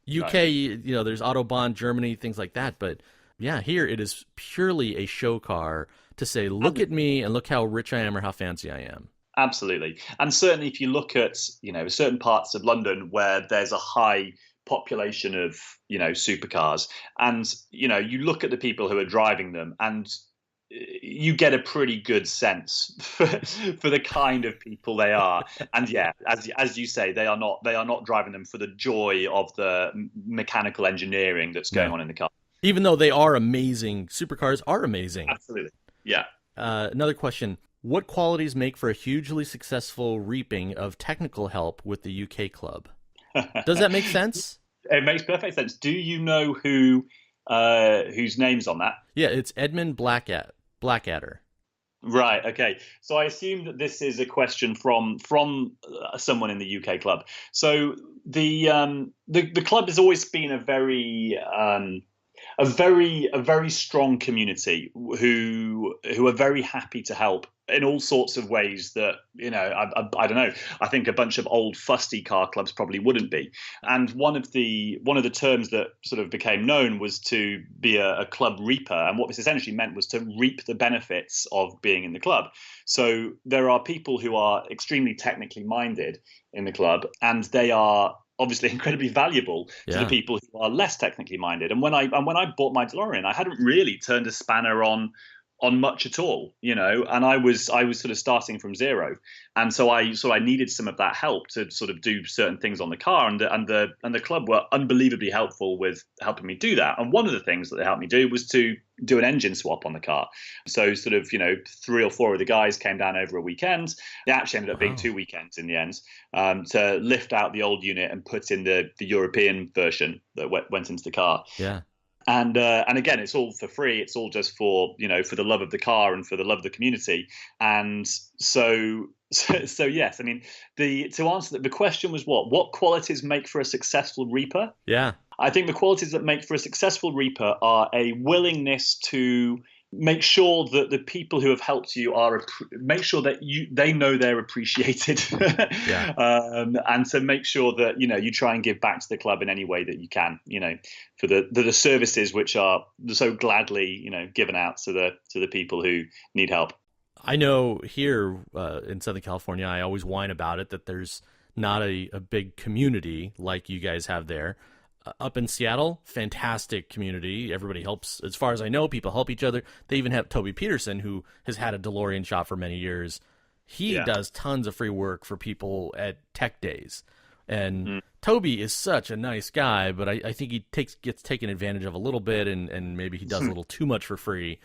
Speaker 2: UK, there's Autobahn, Germany, things like that. But here it is purely a show car to say, look at me and look how rich I am or how fancy I am.
Speaker 3: Absolutely. And certainly if you look at, certain parts of London where there's a high population of, supercars, and, you look at the people who are driving them and you get a pretty good sense for the kind of people they are. And as you say, they are not driving them for the joy of the mechanical engineering that's going on in the car.
Speaker 2: Even though they are amazing, supercars are amazing.
Speaker 3: Absolutely. Yeah.
Speaker 2: Another question. What qualities make for a hugely successful reaping of technical help with the UK club? Does that make sense?
Speaker 3: It makes perfect sense. Do you know whose name's on that?
Speaker 2: Yeah, it's Edmund Blackadder.
Speaker 3: Right. Okay. So I assume that this is a question from someone in the UK club. So the club has always been a very strong community who are very happy to help in all sorts of ways that, I don't know. I think a bunch of old fusty car clubs probably wouldn't be. And one of the terms that sort of became known was to be a club reaper. And what this essentially meant was to reap the benefits of being in the club. So there are people who are extremely technically minded in the club, and they are obviously incredibly valuable to the people who are less technically minded. And when I bought my DeLorean, I hadn't really turned a spanner on much at all, and I was sort of starting from zero. And so I needed some of that help to sort of do certain things on the car, and the club were unbelievably helpful with helping me do that. And one of the things that they helped me do was to do an engine swap on the car. So sort of, 3 or 4 of the guys came down over a weekend. It actually ended up being 2 weekends in the end, to lift out the old unit and put in the European version that went into the car.
Speaker 2: Yeah.
Speaker 3: And again, it's all for free. It's all just for the love of the car and for the love of the community. And so yes, I mean, to answer the question was what qualities make for a successful reaper? Yeah, I think the qualities that make for a successful reaper are a willingness to make sure that the people who have helped you make sure that they know they're appreciated, and to make sure that you try and give back to the club in any way that you can, for the services which are so gladly given out to the people who need help.
Speaker 2: I know here in Southern California, I always whine about it that there's not a big community like you guys have there. Up in Seattle, fantastic community. Everybody helps. As far as I know, people help each other. They even have Toby Peterson, who has had a DeLorean shop for many years. He does tons of free work for people at tech days. And Toby is such a nice guy, but I think he gets taken advantage of a little bit, and maybe he does a little too much for free,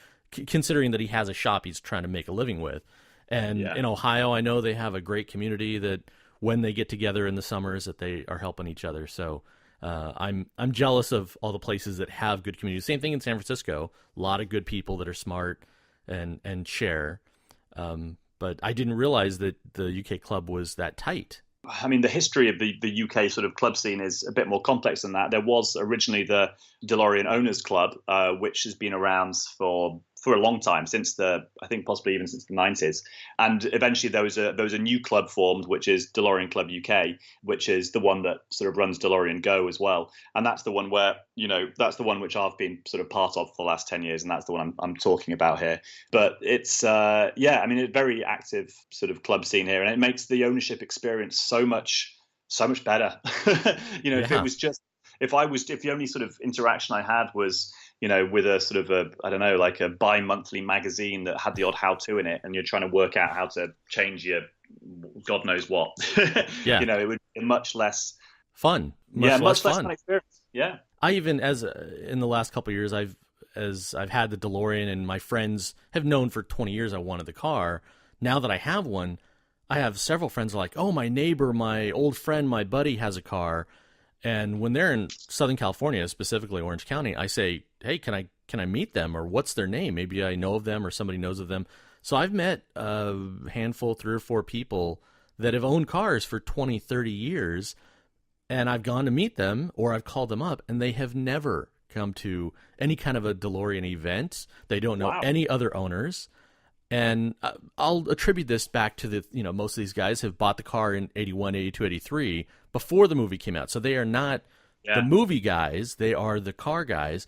Speaker 2: considering that he has a shop he's trying to make a living with. And in Ohio, I know they have a great community that when they get together in the summers that they are helping each other. So I'm jealous of all the places that have good communities. Same thing in San Francisco. A lot of good people that are smart and share. But I didn't realize that the UK club was that tight.
Speaker 3: I mean, the history of the UK sort of club scene is a bit more complex than that. There was originally the DeLorean Owners Club, which has been around for for a long time, I think possibly even since the 90s. And eventually there was a new club formed, which is DeLorean Club UK, which is the one that sort of runs DeLorean Go as well. And that's the one where, that's the one which I've been sort of part of for the last 10 years. And that's the one I'm talking about here. But it's, a very active sort of club scene here. And it makes the ownership experience so much better. If it was just, if the only sort of interaction I had was, with a sort of like a bi-monthly magazine that had the odd how-to in it, and you're trying to work out how to change your God knows what, it would be much less
Speaker 2: fun.
Speaker 3: Much less fun experience. Yeah.
Speaker 2: I even, in the last couple of years, I've had the DeLorean, and my friends have known for 20 years I wanted the car. Now that I have one, I have several friends like, oh, my neighbor, my old friend, my buddy has a car. And when they're in Southern California, specifically Orange County, I say, hey, can I meet them, or what's their name? Maybe I know of them or somebody knows of them. So I've met a handful, 3 or 4 people that have owned cars for 20, 30 years, and I've gone to meet them or I've called them up, and they have never come to any kind of a DeLorean event. They don't know any other owners. And I'll attribute this back to the, most of these guys have bought the car in 81, 82, 83 before the movie came out. So they are not the movie guys. They are the car guys.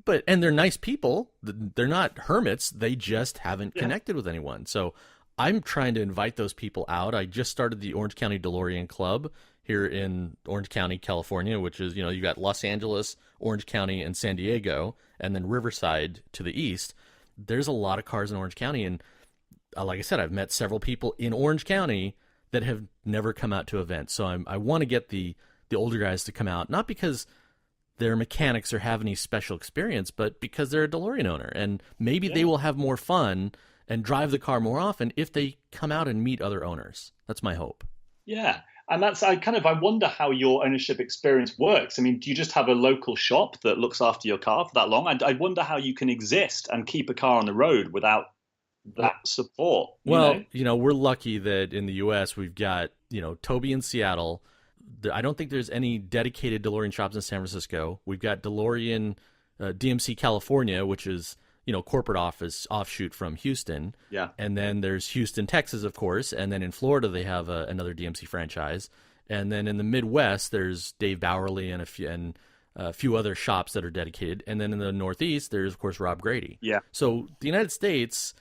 Speaker 2: And they're nice people. They're not hermits. They just haven't connected with anyone. So I'm trying to invite those people out. I just started the Orange County DeLorean Club here in Orange County, California, which is, you got Los Angeles, Orange County, and San Diego, and then Riverside to the east. There's a lot of cars in Orange County, and like I said, I've met several people in Orange County that have never come out to events. So I want to get the older guys to come out, not because they're mechanics or have any special experience, but because they're a DeLorean owner, and maybe they will have more fun and drive the car more often if they come out and meet other owners. That's my hope.
Speaker 3: Yeah. And I wonder how your ownership experience works. I mean, do you just have a local shop that looks after your car for that long? I wonder how you can exist and keep a car on the road without that support.
Speaker 2: Well, we're lucky that in the U.S. we've got, Toby in Seattle. I don't think there's any dedicated DeLorean shops in San Francisco. We've got DeLorean DMC California, which is, corporate office offshoot from Houston. Yeah. And then there's Houston, Texas, of course. And then in Florida, they have another DMC franchise. And then in the Midwest, there's Dave Bowerly and a few other shops that are dedicated. And then in the Northeast, there's, of course, Rob Grady. Yeah. So the United States,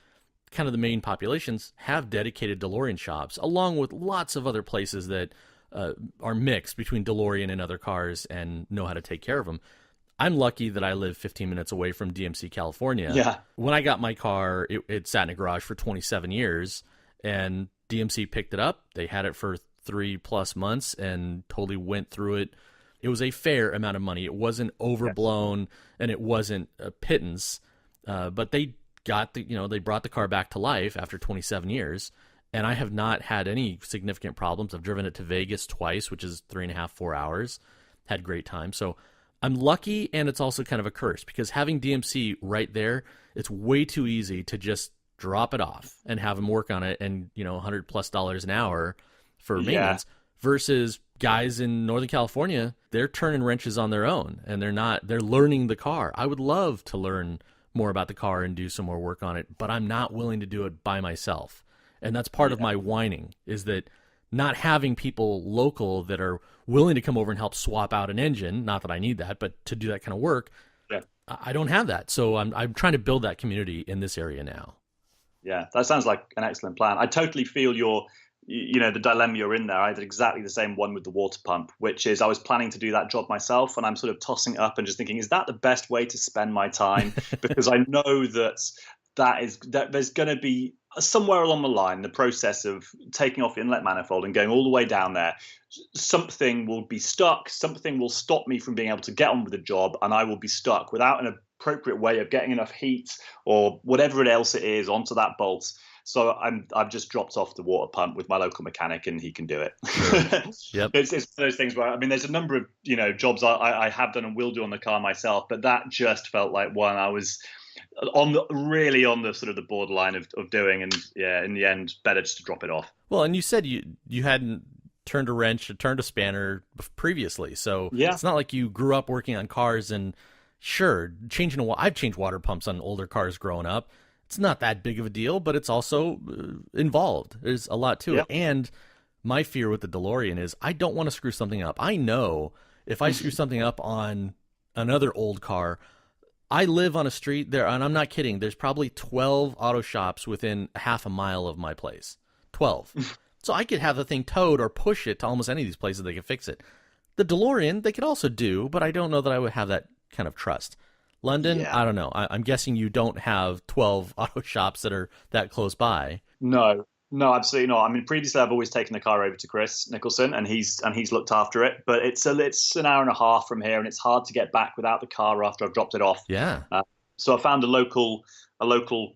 Speaker 2: kind of the main populations, have dedicated DeLorean shops, along with lots of other places that are mixed between DeLorean and other cars and know how to take care of them. I'm lucky that I live 15 minutes away from DMC California. Yeah. When I got my car, it sat in a garage for 27 years, and DMC picked it up. They had it for 3+ months and totally went through it. It was a fair amount of money. It wasn't overblown, and it wasn't a pittance. But they got they brought the car back to life after 27 years. And I have not had any significant problems. I've driven it to Vegas twice, which is 3.5, 4 hours. Had great time. So I'm lucky, and it's also kind of a curse, because having DMC right there, it's way too easy to just drop it off and have them work on it, and $100+ an hour for maintenance. Versus guys in Northern California, they're turning wrenches on their own, and they're learning the car. I would love to learn more about the car and do some more work on it, but I'm not willing to do it by myself. And that's part of my whining, is that not having people local that are willing to come over and help swap out an engine, not that I need that, but to do that kind of work, I don't have that. So I'm trying to build that community in this area now.
Speaker 3: Yeah, that sounds like an excellent plan. I totally feel the dilemma you're in there. I did exactly the same one with the water pump, which is I was planning to do that job myself, and I'm sort of tossing it up and just thinking, is that the best way to spend my time? Because I know that there's going to be somewhere along the line, the process of taking off the inlet manifold and going all the way down there, something will be stuck, something will stop me from being able to get on with the job, and I will be stuck without an appropriate way of getting enough heat or whatever else it is onto that bolt. So I've just dropped off the water pump with my local mechanic, and he can do it. Yep. It's one of those things where, there's a number of jobs I have done and will do on the car myself, but that just felt like one I was on the sort of the borderline of doing, and in the end, better just to drop it off.
Speaker 2: Well, and you said you hadn't turned a wrench or turned a spanner previously, so it's not like you grew up working on cars and sure, I've changed water pumps on older cars growing up. It's not that big of a deal, but it's also involved. There's a lot to it. And my fear with the DeLorean is I don't want to screw something up. I know if I screw something up on another old car, I live on a street there, and I'm not kidding, there's probably 12 auto shops within half a mile of my place. 12. So I could have the thing towed or push it to almost any of these places they can fix it. The DeLorean, they could also do, but I don't know that I would have that kind of trust. London, I don't know. I'm guessing you don't have 12 auto shops that are that close by.
Speaker 3: No, absolutely not. I mean, previously I've always taken the car over to Chris Nicholson, and he's looked after it. But it's an hour and a half from here, and it's hard to get back without the car after I've dropped it off.
Speaker 2: Yeah.
Speaker 3: So I found a local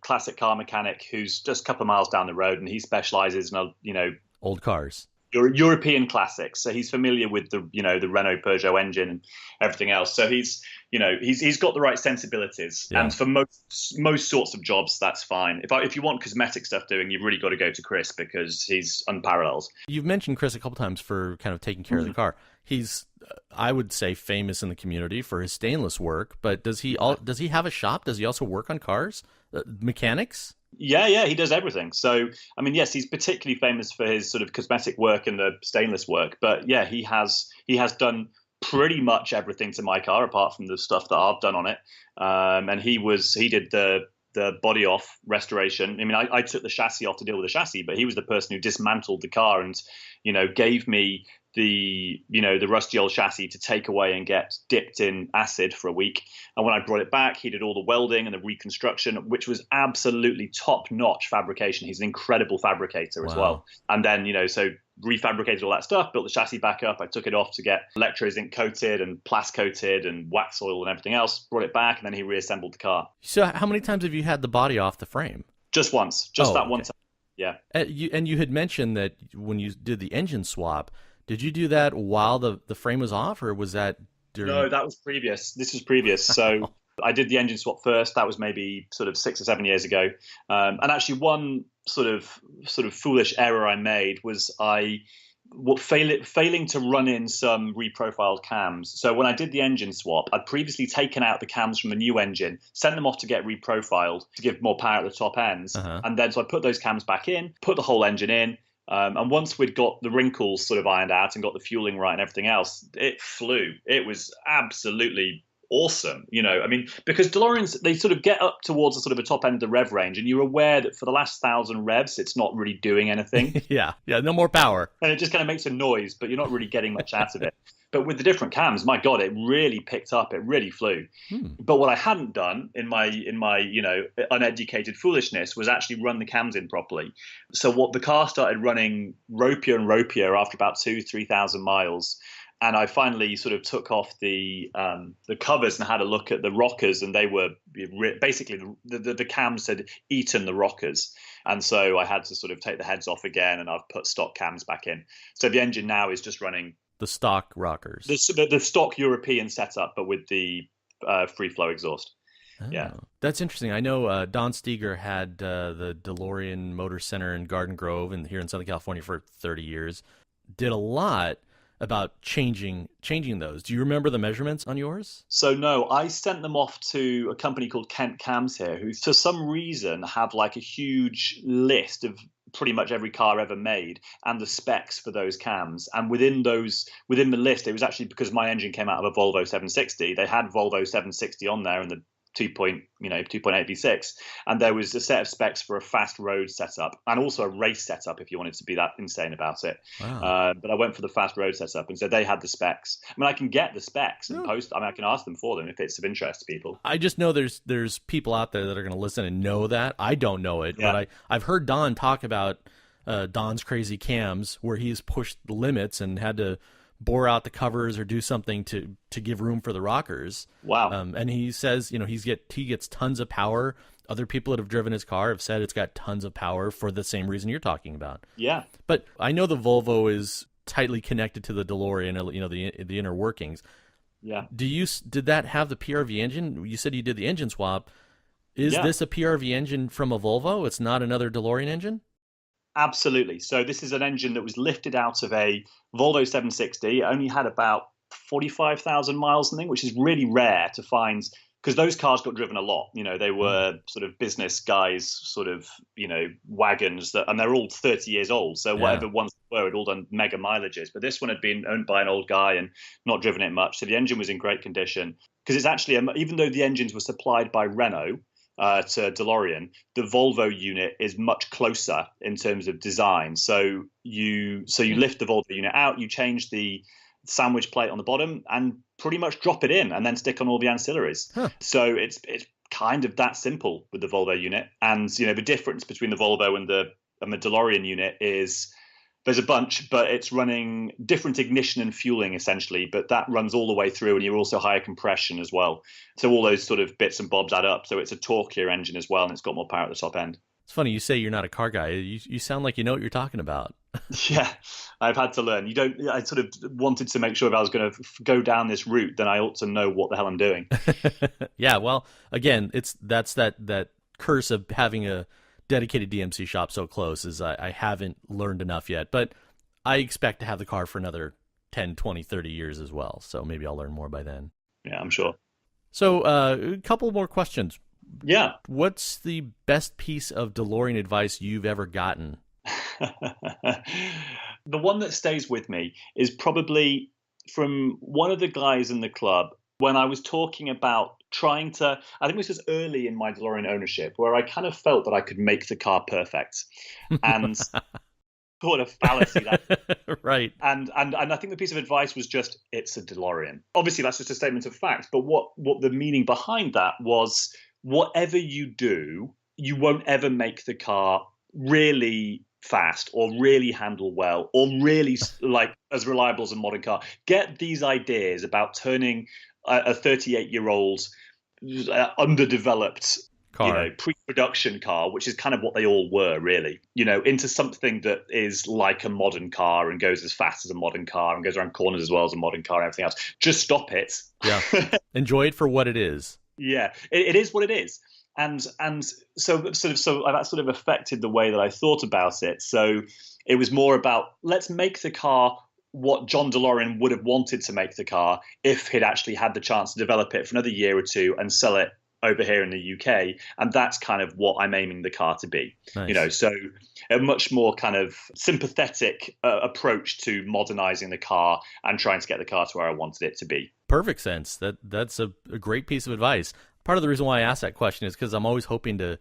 Speaker 3: classic car mechanic who's just a couple of miles down the road, and he specializes in
Speaker 2: old cars.
Speaker 3: European classics. So he's familiar with the Renault Peugeot engine and everything else. So he's got the right sensibilities. Yeah. And for most sorts of jobs, that's fine. If you want cosmetic stuff doing, you've really got to go to Chris because he's unparalleled.
Speaker 2: You've mentioned Chris a couple times for kind of taking care of the car. He's, I would say, famous in the community for his stainless work. But does he have a shop? Does he also work on cars? Mechanics?
Speaker 3: Yeah, he does everything. So, I mean, yes, he's particularly famous for his sort of cosmetic work and the stainless work. But yeah, he has done pretty much everything to my car apart from the stuff that I've done on it. And he did the body off restoration. I mean, I took the chassis off to deal with the chassis, but he was the person who dismantled the car and, gave me the rusty old chassis to take away and get dipped in acid for a week. And when I brought it back, he did all the welding and the reconstruction, which was absolutely top-notch fabrication. He's an incredible fabricator as well. And then, so refabricated all that stuff, built the chassis back up. I took it off to get electro zinc coated and plast coated and wax oil and everything else, brought it back, and then he reassembled the car.
Speaker 2: So how many times have you had the body off the frame?
Speaker 3: Just once. One time. Yeah.
Speaker 2: And you had mentioned that when you did the engine swap, did you do that while the frame was off, or was that during?
Speaker 3: No, that was previous. This was previous. So I did the engine swap first. That was maybe sort of 6 or 7 years ago. And actually one sort of foolish error I made was failing to run in some reprofiled cams. So when I did the engine swap, I'd previously taken out the cams from the new engine, sent them off to get reprofiled to give more power at the top ends. And then so I put those cams back in, put the whole engine in. And once we'd got the wrinkles sort of ironed out and got the fueling right and everything else, it flew. It was absolutely awesome. I mean, because DeLoreans, they sort of get up towards the sort of a top end of the rev range, and you're aware that for the last 1,000 revs, it's not really doing anything.
Speaker 2: Yeah, no more power.
Speaker 3: And it just kind of makes a noise, but you're not really getting much out of it. But with the different cams, my God, it really picked up. It really flew. But what I hadn't done in my uneducated foolishness was actually run the cams in properly. So what the car started running ropier and ropier after about 2,000-3,000 miles. And I finally sort of took off the covers and had a look at the rockers, and they were basically the cams had eaten the rockers. And so I had to sort of take the heads off again, and I've put stock cams back in. So the engine now is just running
Speaker 2: the stock rockers,
Speaker 3: the stock European setup, but with the free flow exhaust.
Speaker 2: Oh,
Speaker 3: yeah,
Speaker 2: that's interesting. I know Don Steger had the DeLorean Motor Center in Garden Grove and here in Southern California for 30 years. Did a lot about changing those. Do you remember the measurements on yours?
Speaker 3: So no, I sent them off to a company called Kent Cams here, who for some reason have like a huge list of pretty much every car ever made and the specs for those cams. And within the list, it was actually because my engine came out of a Volvo 760. They had Volvo 760 on there and the 2.8 V6, and there was a set of specs for a fast road setup and also a race setup if you wanted to be that insane about it.
Speaker 2: Wow.
Speaker 3: But I went for the fast road setup, and so they had the specs. I mean, I can get the specs and post. I mean, I can ask them for them if it's of interest to people.
Speaker 2: I just know there's people out there that are going to listen and know that. I don't know it, but I've heard Don talk about Don's crazy cams where he's pushed the limits and had to bore out the covers or do something to give room for the rockers.
Speaker 3: Wow.
Speaker 2: And he says, he gets tons of power. Other people that have driven his car have said it's got tons of power for the same reason you're talking about.
Speaker 3: Yeah.
Speaker 2: But I know the Volvo is tightly connected to the DeLorean, the inner workings.
Speaker 3: Yeah.
Speaker 2: Did that have the PRV engine? You said you did the engine swap. Is this a PRV engine from a Volvo? It's not another DeLorean engine?
Speaker 3: Absolutely. So this is an engine that was lifted out of a Volvo 760. It only had about 45,000 miles, something, which is really rare to find because those cars got driven a lot. They were sort of business guys, sort of, wagons and they're all 30 years old. So whatever ones were, had all done mega mileages. But this one had been owned by an old guy and not driven it much. So the engine was in great condition because it's actually, even though the engines were supplied by Renault, to DeLorean, the Volvo unit is much closer in terms of design. So you lift the Volvo unit out, you change the sandwich plate on the bottom, and pretty much drop it in, and then stick on all the ancillaries. So it's kind of that simple with the Volvo unit. And the difference between the Volvo and the DeLorean unit is there's a bunch, but it's running different ignition and fueling essentially, but that runs all the way through, and you're also higher compression as well. So all those sort of bits and bobs add up. So it's a torquier engine as well, and it's got more power at the top end.
Speaker 2: It's funny you say you're not a car guy. You sound like you know what you're talking about.
Speaker 3: Yeah, I've had to learn. I sort of wanted to make sure if I was going to go down this route, then I ought to know what the hell I'm doing.
Speaker 2: Yeah, well, again, that's that curse of having a dedicated DMC shop so close is I haven't learned enough yet, but I expect to have the car for another 10, 20, 30 years as well. So maybe I'll learn more by then.
Speaker 3: Yeah, I'm sure.
Speaker 2: So a couple more questions.
Speaker 3: Yeah.
Speaker 2: What's the best piece of DeLorean advice you've ever gotten?
Speaker 3: The one that stays with me is probably from one of the guys in the club when I was talking about trying to, I think this was early in my DeLorean ownership, where I kind of felt that I could make the car perfect. And what a fallacy that is.
Speaker 2: Right.
Speaker 3: And I think the piece of advice was just, it's a DeLorean. Obviously, that's just a statement of fact. But what the meaning behind that was, whatever you do, you won't ever make the car really fast or really handle well or really like as reliable as a modern car. Get these ideas about turning a 38-year-old underdeveloped
Speaker 2: car,
Speaker 3: pre-production car, which is kind of what they all were really, into something that is like a modern car and goes as fast as a modern car and goes around corners as well as a modern car and everything else. Just stop it.
Speaker 2: Yeah. Enjoy it for what it is.
Speaker 3: Yeah, it is what it is. And so that sort of affected the way that I thought about it. So it was more about, let's make the car what John DeLorean would have wanted to make the car if he'd actually had the chance to develop it for another year or two and sell it over here in the UK. And that's kind of what I'm aiming the car to be.
Speaker 2: Nice.
Speaker 3: So a much more kind of sympathetic approach to modernizing the car and trying to get the car to where I wanted it to be.
Speaker 2: Perfect sense. That's a great piece of advice. Part of the reason why I asked that question is because I'm always hoping to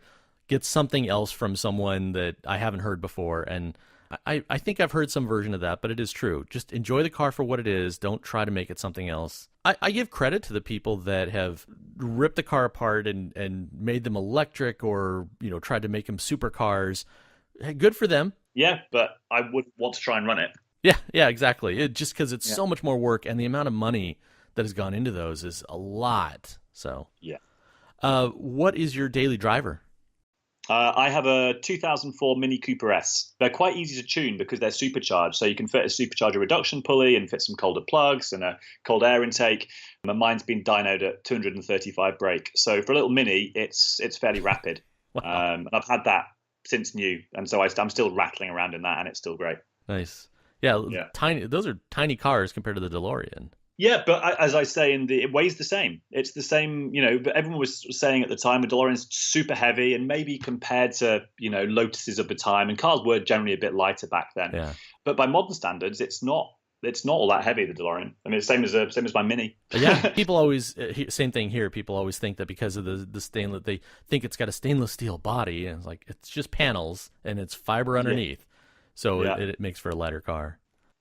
Speaker 2: get something else from someone that I haven't heard before. And I think I've heard some version of that, but it is true. Just enjoy the car for what it is. Don't try to make it something else. I give credit to the people that have ripped the car apart and made them electric or, tried to make them supercars. Good for them.
Speaker 3: Yeah, but I wouldn't want to try and run it.
Speaker 2: Yeah, exactly. Just because it's so much more work and the amount of money that has gone into those is a lot. So,
Speaker 3: yeah.
Speaker 2: What is your daily driver?
Speaker 3: I have a 2004 Mini Cooper S. They're quite easy to tune because they're supercharged. So you can fit a supercharger reduction pulley and fit some colder plugs and a cold air intake. And mine's been dynoed at 235 brake. So for a little Mini, it's fairly rapid.
Speaker 2: Wow.
Speaker 3: And I've had that since new. And so I'm still rattling around in that, and it's still great.
Speaker 2: Nice. Yeah. Tiny. Those are tiny cars compared to the DeLorean.
Speaker 3: Yeah, but as I say, it weighs the same. It's the same, but everyone was saying at the time the DeLorean's super heavy, and maybe compared to, Lotuses of the time, and cars were generally a bit lighter back then.
Speaker 2: Yeah.
Speaker 3: But by modern standards, it's not all that heavy, the DeLorean. I mean, it's same as my Mini.
Speaker 2: Yeah, people always, same thing here. People always think that because of the stainless, they think it's got a stainless steel body, and it's just panels and it's fiber underneath. So it makes for a lighter car.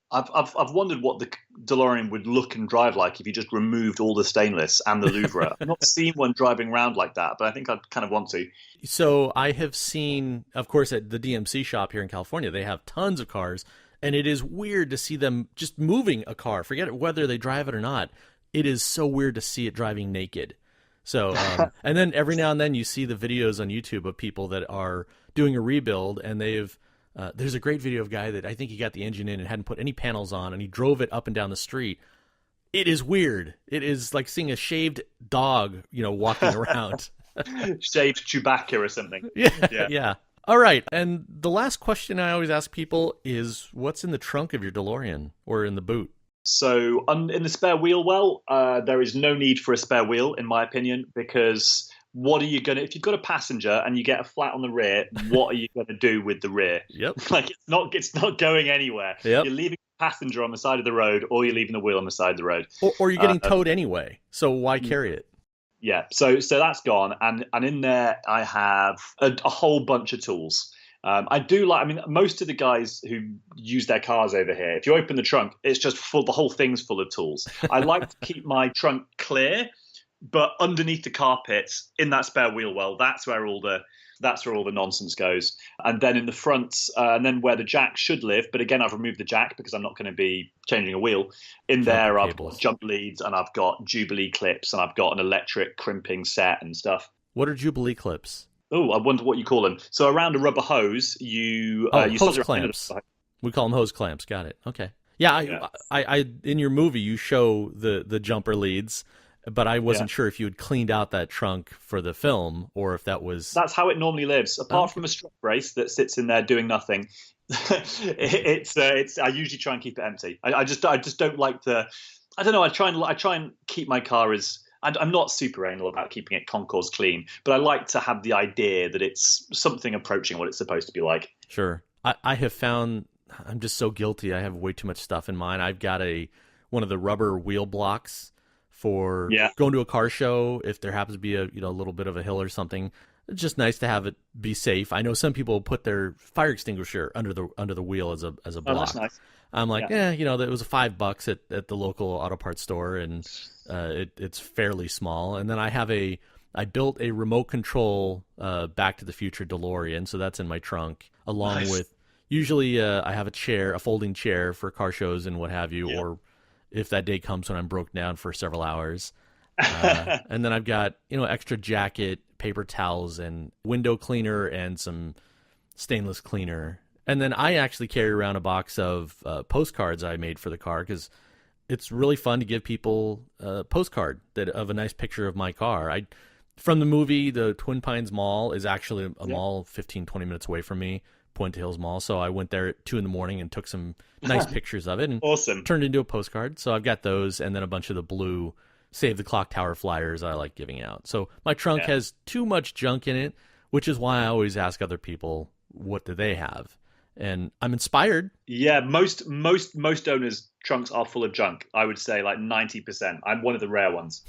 Speaker 3: I've wondered what the DeLorean would look and drive like if you just removed all the stainless and the louvre. I've not seen one driving around like that, but I think I'd kind of want to.
Speaker 2: So I have seen, of course, at the DMC shop here in California, they have tons of cars, and it is weird to see them just moving a car. Forget whether they drive it or not. It is so weird to see it driving naked. So, and then every now and then you see the videos on YouTube of people that are doing a rebuild, and there's a great video of a guy that I think he got the engine in and hadn't put any panels on, and he drove it up and down the street. It is weird. It is like seeing a shaved dog, walking around.
Speaker 3: Shaved Chewbacca or something.
Speaker 2: Yeah. All right. And the last question I always ask people is, what's in the trunk of your DeLorean or in the boot?
Speaker 3: So in the spare wheel well, there is no need for a spare wheel, in my opinion, because what are you going to, if you've got a passenger and you get a flat on the rear, what are you going to do with the rear?
Speaker 2: Yep.
Speaker 3: Like it's not going anywhere.
Speaker 2: Yep.
Speaker 3: You're leaving the passenger on the side of the road, or you're leaving the wheel on the side of the road.
Speaker 2: Or you're getting towed anyway. So why carry it?
Speaker 3: Yeah. So that's gone. And in there, I have a whole bunch of tools. Most of the guys who use their cars over here, if you open the trunk, it's just full, the whole thing's full of tools. I like to keep my trunk clear, but underneath the carpets in that spare wheel well, that's where all the nonsense goes. And then in the front, and then where the jack should live, but again, I've removed the jack because I'm not going to be changing a wheel. In there, I've got jump leads, and I've got Jubilee clips, and I've got an electric crimping set and stuff.
Speaker 2: What are Jubilee clips?
Speaker 3: Oh, I wonder what you call them. So around a rubber hose, you
Speaker 2: hose clamps. We call them hose clamps. Got it. Okay. Yeah, I in your movie you show the jumper leads, but I wasn't sure if you had cleaned out that trunk for the film or if that was.
Speaker 3: That's how it normally lives. Apart from a strut brace that sits in there doing nothing, it's. I usually try and keep it empty. I just don't like the. I don't know. I try and keep my car as. I'm not super anal about keeping it concours clean, but I like to have the idea that it's something approaching what it's supposed to be like.
Speaker 2: Sure. I have found I'm just so guilty. I have way too much stuff in mine. I've got one of the rubber wheel blocks for going to a car show if there happens to be a little bit of a hill or something. It's just nice to have it be safe. I know some people put their fire extinguisher under the wheel as a block.
Speaker 3: Oh, that's nice.
Speaker 2: I'm like, that was $5 at the local auto parts store, and it's fairly small. And then I built a remote control Back to the Future DeLorean, so that's in my trunk, along with usually I have a folding chair for car shows and what have you, or if that day comes when I'm broke down for several hours. And then I've got extra jacket, paper towels, and window cleaner, and some stainless cleaner. And then I actually carry around a box of postcards I made for the car because it's really fun to give people a postcard of a nice picture of my car. From the movie, the Twin Pines Mall is actually a mall 15, 20 minutes away from me, Puente Hills Mall. So I went there at 2 a.m. and took some nice pictures of it and turned it into a postcard. So I've got those, and then a bunch of the blue Save the Clock Tower flyers I like giving out. So my trunk has too much junk in it, which is why I always ask other people, what do they have? And I'm inspired.
Speaker 3: Yeah, most owners' trunks are full of junk. I would say like 90%. I'm one of the rare ones.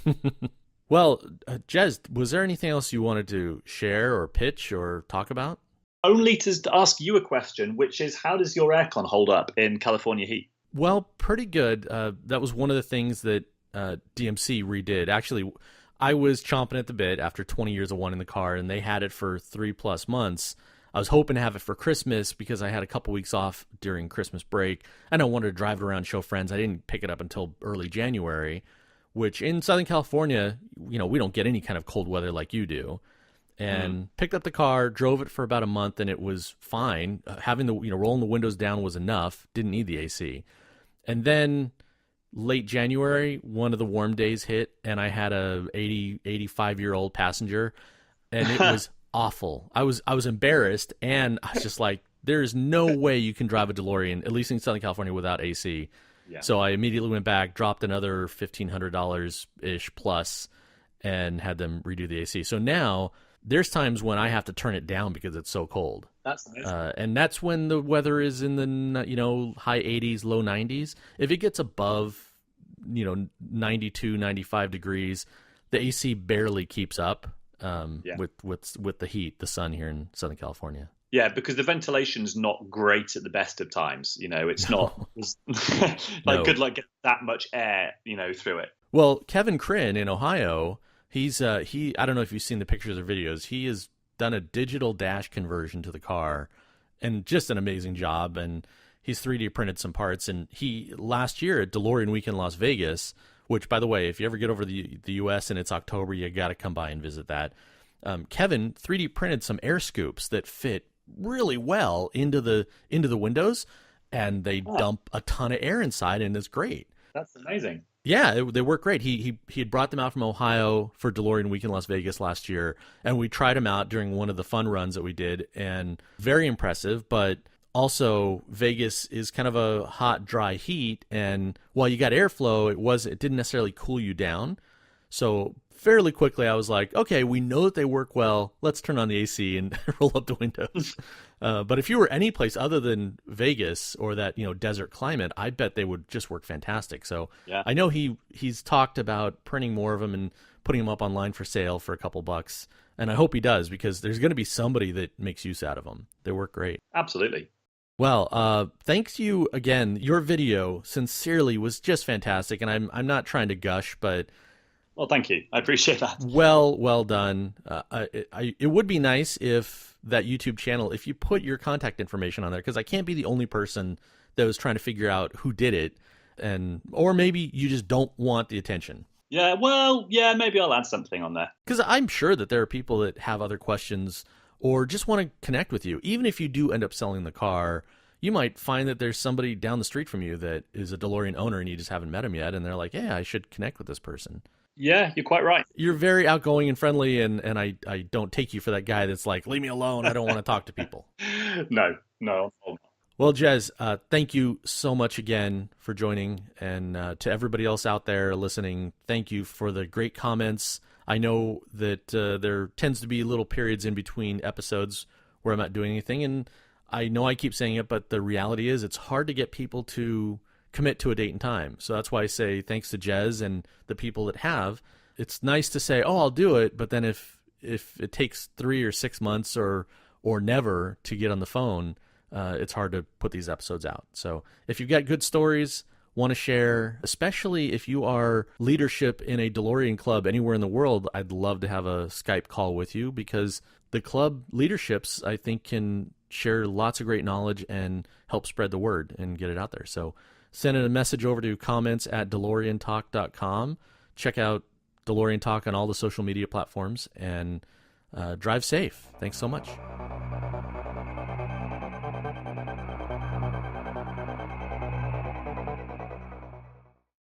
Speaker 2: Well, Jez, was there anything else you wanted to share or pitch or talk about?
Speaker 3: Only to ask you a question, which is, how does your aircon hold up in California heat?
Speaker 2: Well, pretty good. That was one of the things that DMC redid. Actually, I was chomping at the bit after 20 years of one in the car, and they had it for 3+ months. I was hoping to have it for Christmas because I had a couple weeks off during Christmas break, and I wanted to drive it around, show friends. I didn't pick it up until early January, which in Southern California, we don't get any kind of cold weather like you do. And picked up the car, drove it for about a month, and it was fine. Having the rolling the windows down was enough. Didn't need the AC. And then late January, one of the warm days hit, and I had a 85-year-old passenger, and it was awful. I was embarrassed, and I was just like, there's no way you can drive a DeLorean, at least in Southern California, without AC. Yeah. So I immediately went back, dropped another $1,500-ish plus, and had them redo the AC. So now there's times when I have to turn it down because it's so cold.
Speaker 3: That's nice.
Speaker 2: And that's when the weather is in the high 80s, low 90s. If it gets above 92, 95 degrees, the AC barely keeps up with the heat, the sun here in Southern California.
Speaker 3: Yeah, because the ventilation's not great at the best of times. It's not good luck getting that much air, through it.
Speaker 2: Well, Kevin Crin in Ohio, I don't know if you've seen the pictures or videos. He has done a digital dash conversion to the car, and just an amazing job. And he's 3D printed some parts. And he last year at DeLorean Week in Las Vegas, which, by the way, if you ever get over the U.S. and it's October, you got to come by and visit that. Kevin 3D printed some air scoops that fit really well into the windows, and they dump a ton of air inside, and it's great.
Speaker 3: That's amazing.
Speaker 2: Yeah, they work great. He had brought them out from Ohio for DeLorean Week in Las Vegas last year, and we tried them out during one of the fun runs that we did, and very impressive, but Also, Vegas is kind of a hot, dry heat, and while you got airflow, it didn't necessarily cool you down. So fairly quickly, I was like, okay, we know that they work well. Let's turn on the AC and roll up the windows. But if you were any place other than Vegas or that desert climate, I bet they would just work fantastic. So
Speaker 3: yeah.
Speaker 2: I know he's talked about printing more of them and putting them up online for sale for a couple bucks. And I hope he does, because there's going to be somebody that makes use out of them. They work great.
Speaker 3: Absolutely.
Speaker 2: Well, thanks to you again. Your video, sincerely, was just fantastic. And I'm not trying to gush, but
Speaker 3: well, thank you. I appreciate that.
Speaker 2: Well done. It would be nice if that YouTube channel, if you put your contact information on there, because I can't be the only person that was trying to figure out who did it, or maybe you just don't want the attention.
Speaker 3: Yeah, well, yeah, maybe I'll add something on there.
Speaker 2: Because I'm sure that there are people that have other questions or just want to connect with you. Even if you do end up selling the car, you might find that there's somebody down the street from you that is a DeLorean owner and you just haven't met him yet, and they're like, yeah, I should connect with this person.
Speaker 3: Yeah, you're quite right.
Speaker 2: You're very outgoing and friendly, and I don't take you for that guy that's like, leave me alone, I don't want to talk to people.
Speaker 3: No.
Speaker 2: Well, Jez, thank you so much again for joining, and to everybody else out there listening, thank you for the great comments. I know that there tends to be little periods in between episodes where I'm not doing anything, and I know I keep saying it, but the reality is it's hard to get people to commit to a date and time. So that's why I say thanks to Jez and the people that have. It's nice to say, oh, I'll do it, but then if it takes 3 or 6 months or never to get on the phone, it's hard to put these episodes out. So if you've got good stories, want to share, especially if you are leadership in a DeLorean club anywhere in the world, I'd love to have a Skype call with you, because the club leaderships, I think, can share lots of great knowledge and help spread the word and get it out there. So send a message over to comments@DeLoreanTalk.com. Check out DeLorean Talk on all the social media platforms, and drive safe. Thanks so much.